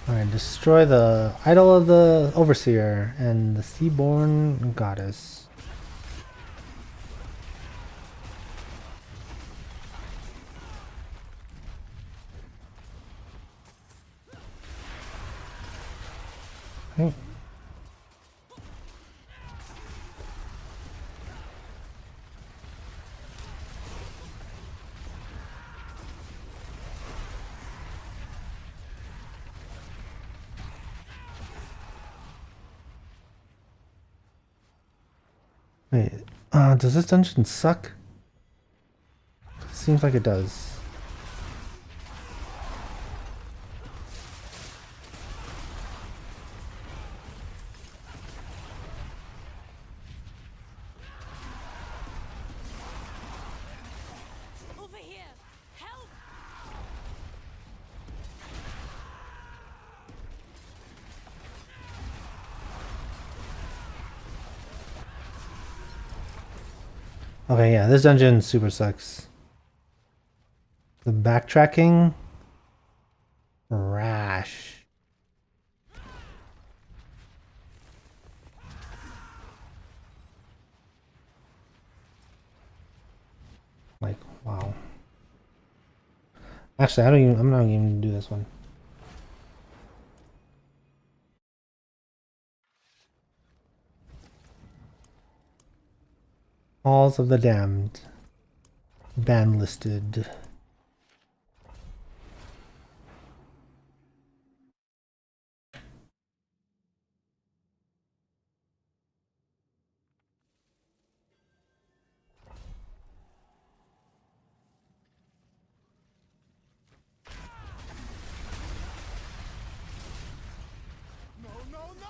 Speaker 1: Alright, destroy the idol of the overseer and the seaborn goddess. Okay. Wait, does this dungeon suck? Seems like it does.
Speaker 5: Over here! Help!
Speaker 1: Okay, yeah, this dungeon super sucks. The backtracking? Rash. Like, wow. Actually, I'm not even gonna do this one. Halls of the Damned. Ban listed.
Speaker 2: No, no, no!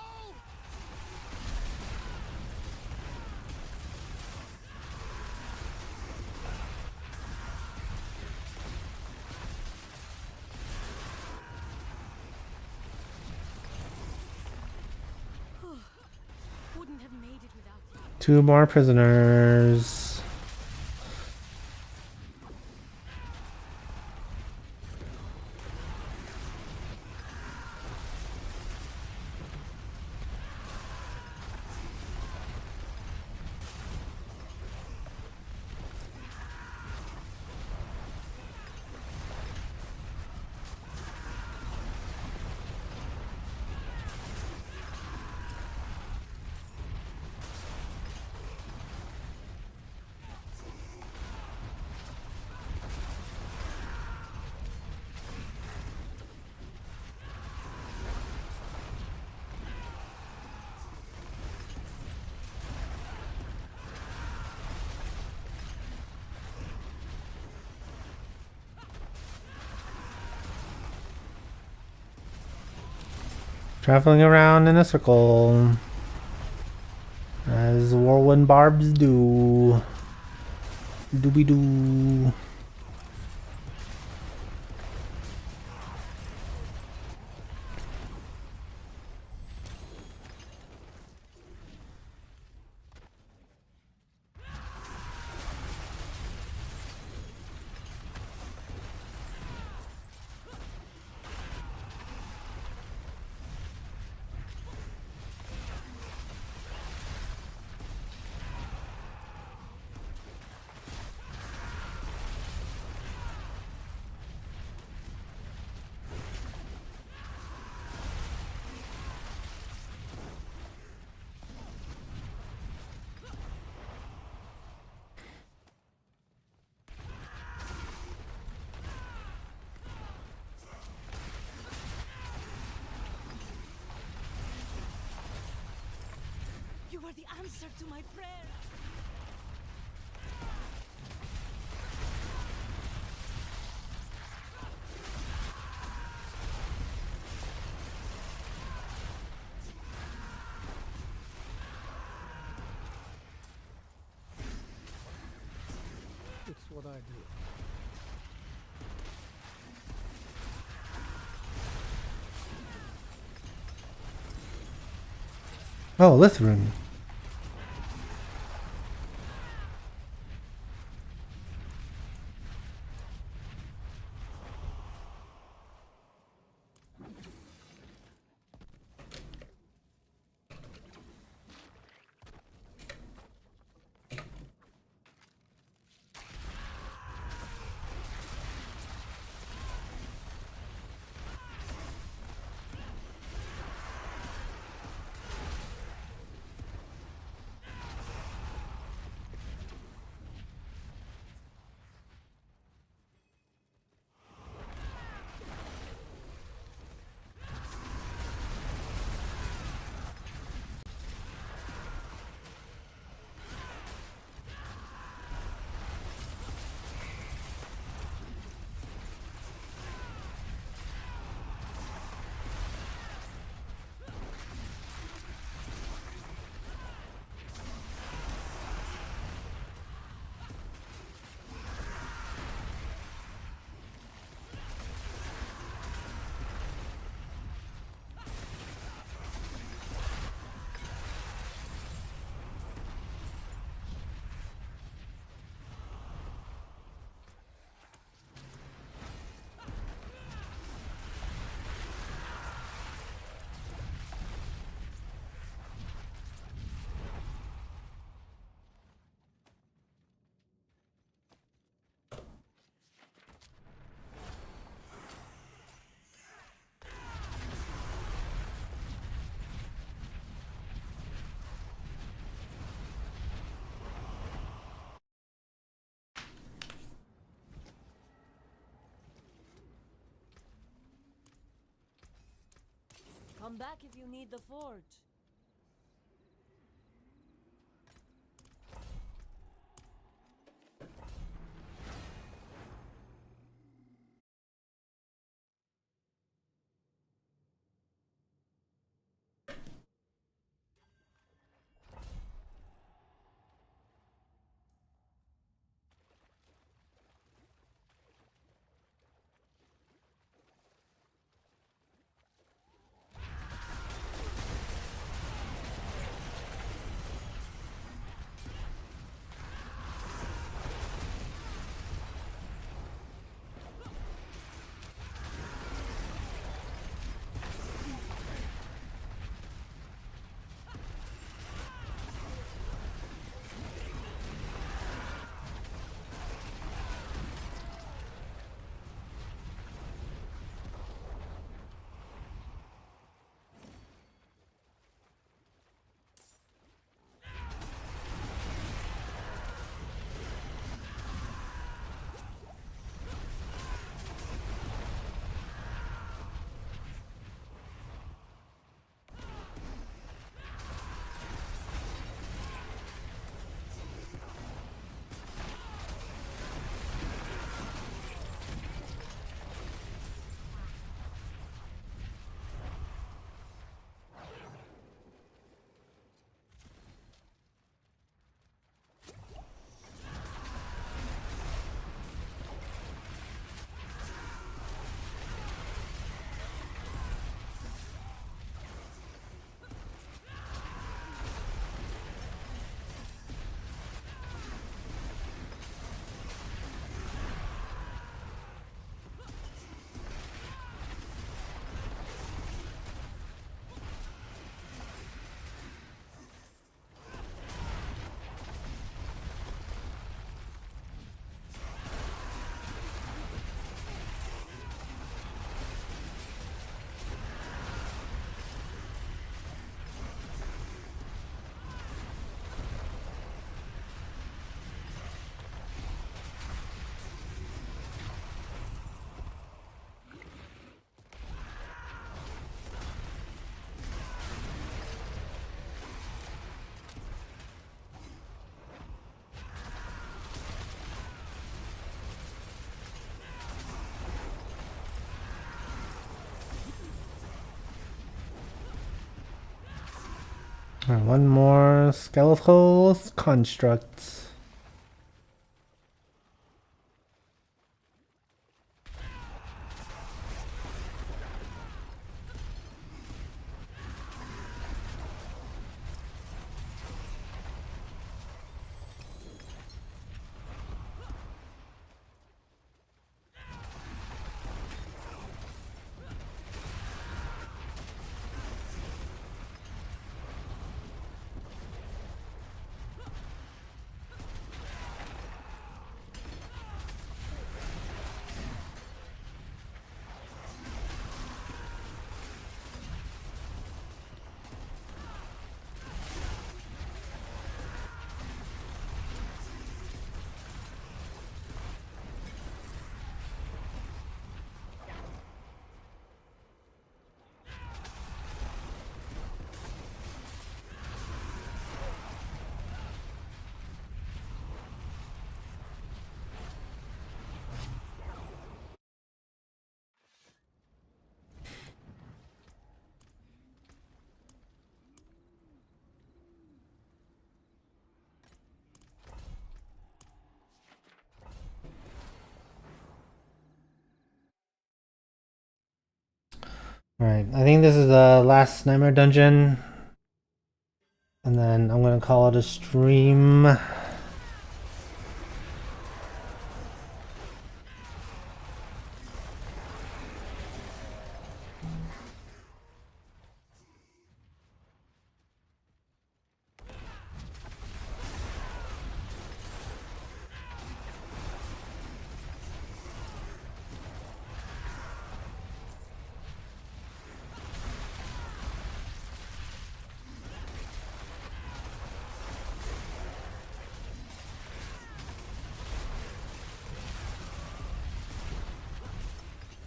Speaker 5: Wouldn't have made it without you.
Speaker 1: 2 more prisoners. Traveling around in a circle. As whirlwind barbs do. Dooby doo.
Speaker 5: You are the answer to my prayer.
Speaker 4: It's what I do.
Speaker 1: Oh, Lithrun.
Speaker 5: Come back if you need the forge.
Speaker 1: One more skeletal construct. Alright, I think this is the last Nightmare Dungeon. And then I'm gonna call it a stream.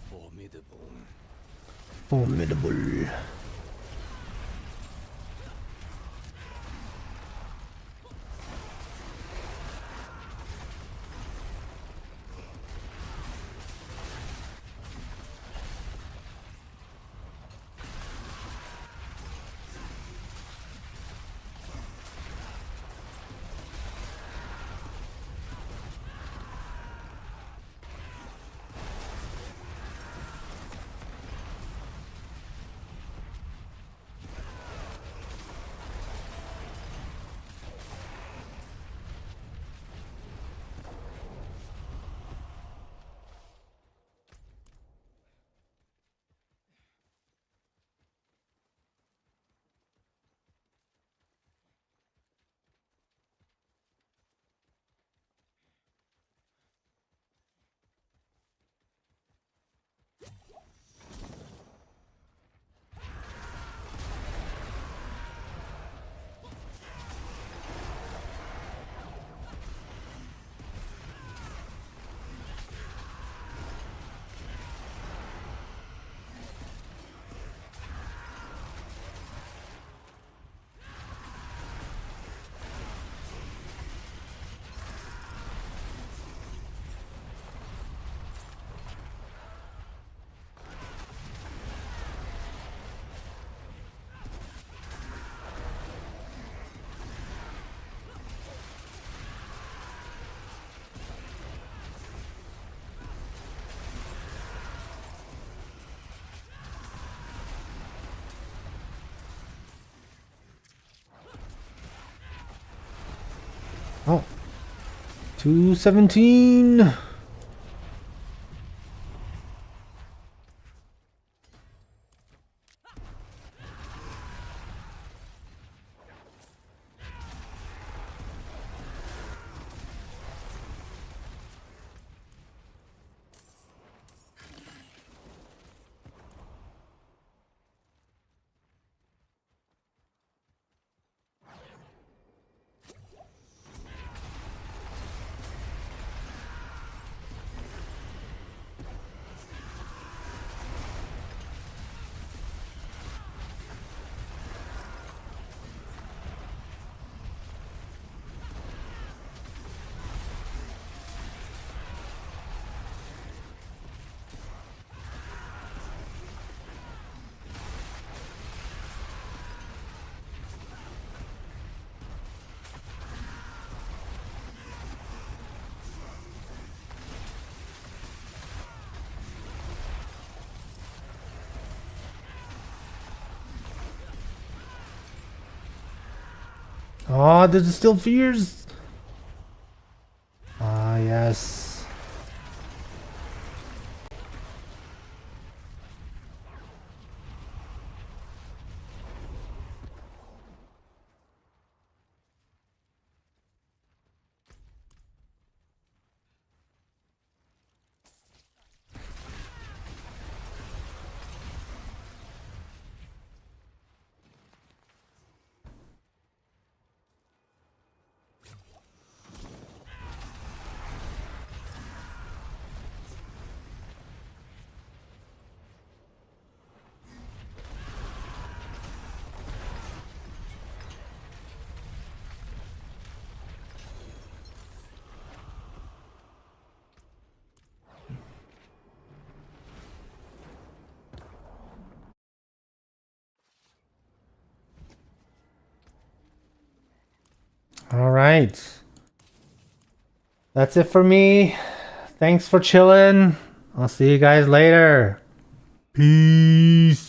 Speaker 4: Formidable.
Speaker 1: Formidable. 217. Oh, there's still fears. Ah, yes. All right. That's it for me. Thanks for chilling. I'll see you guys later. Peace.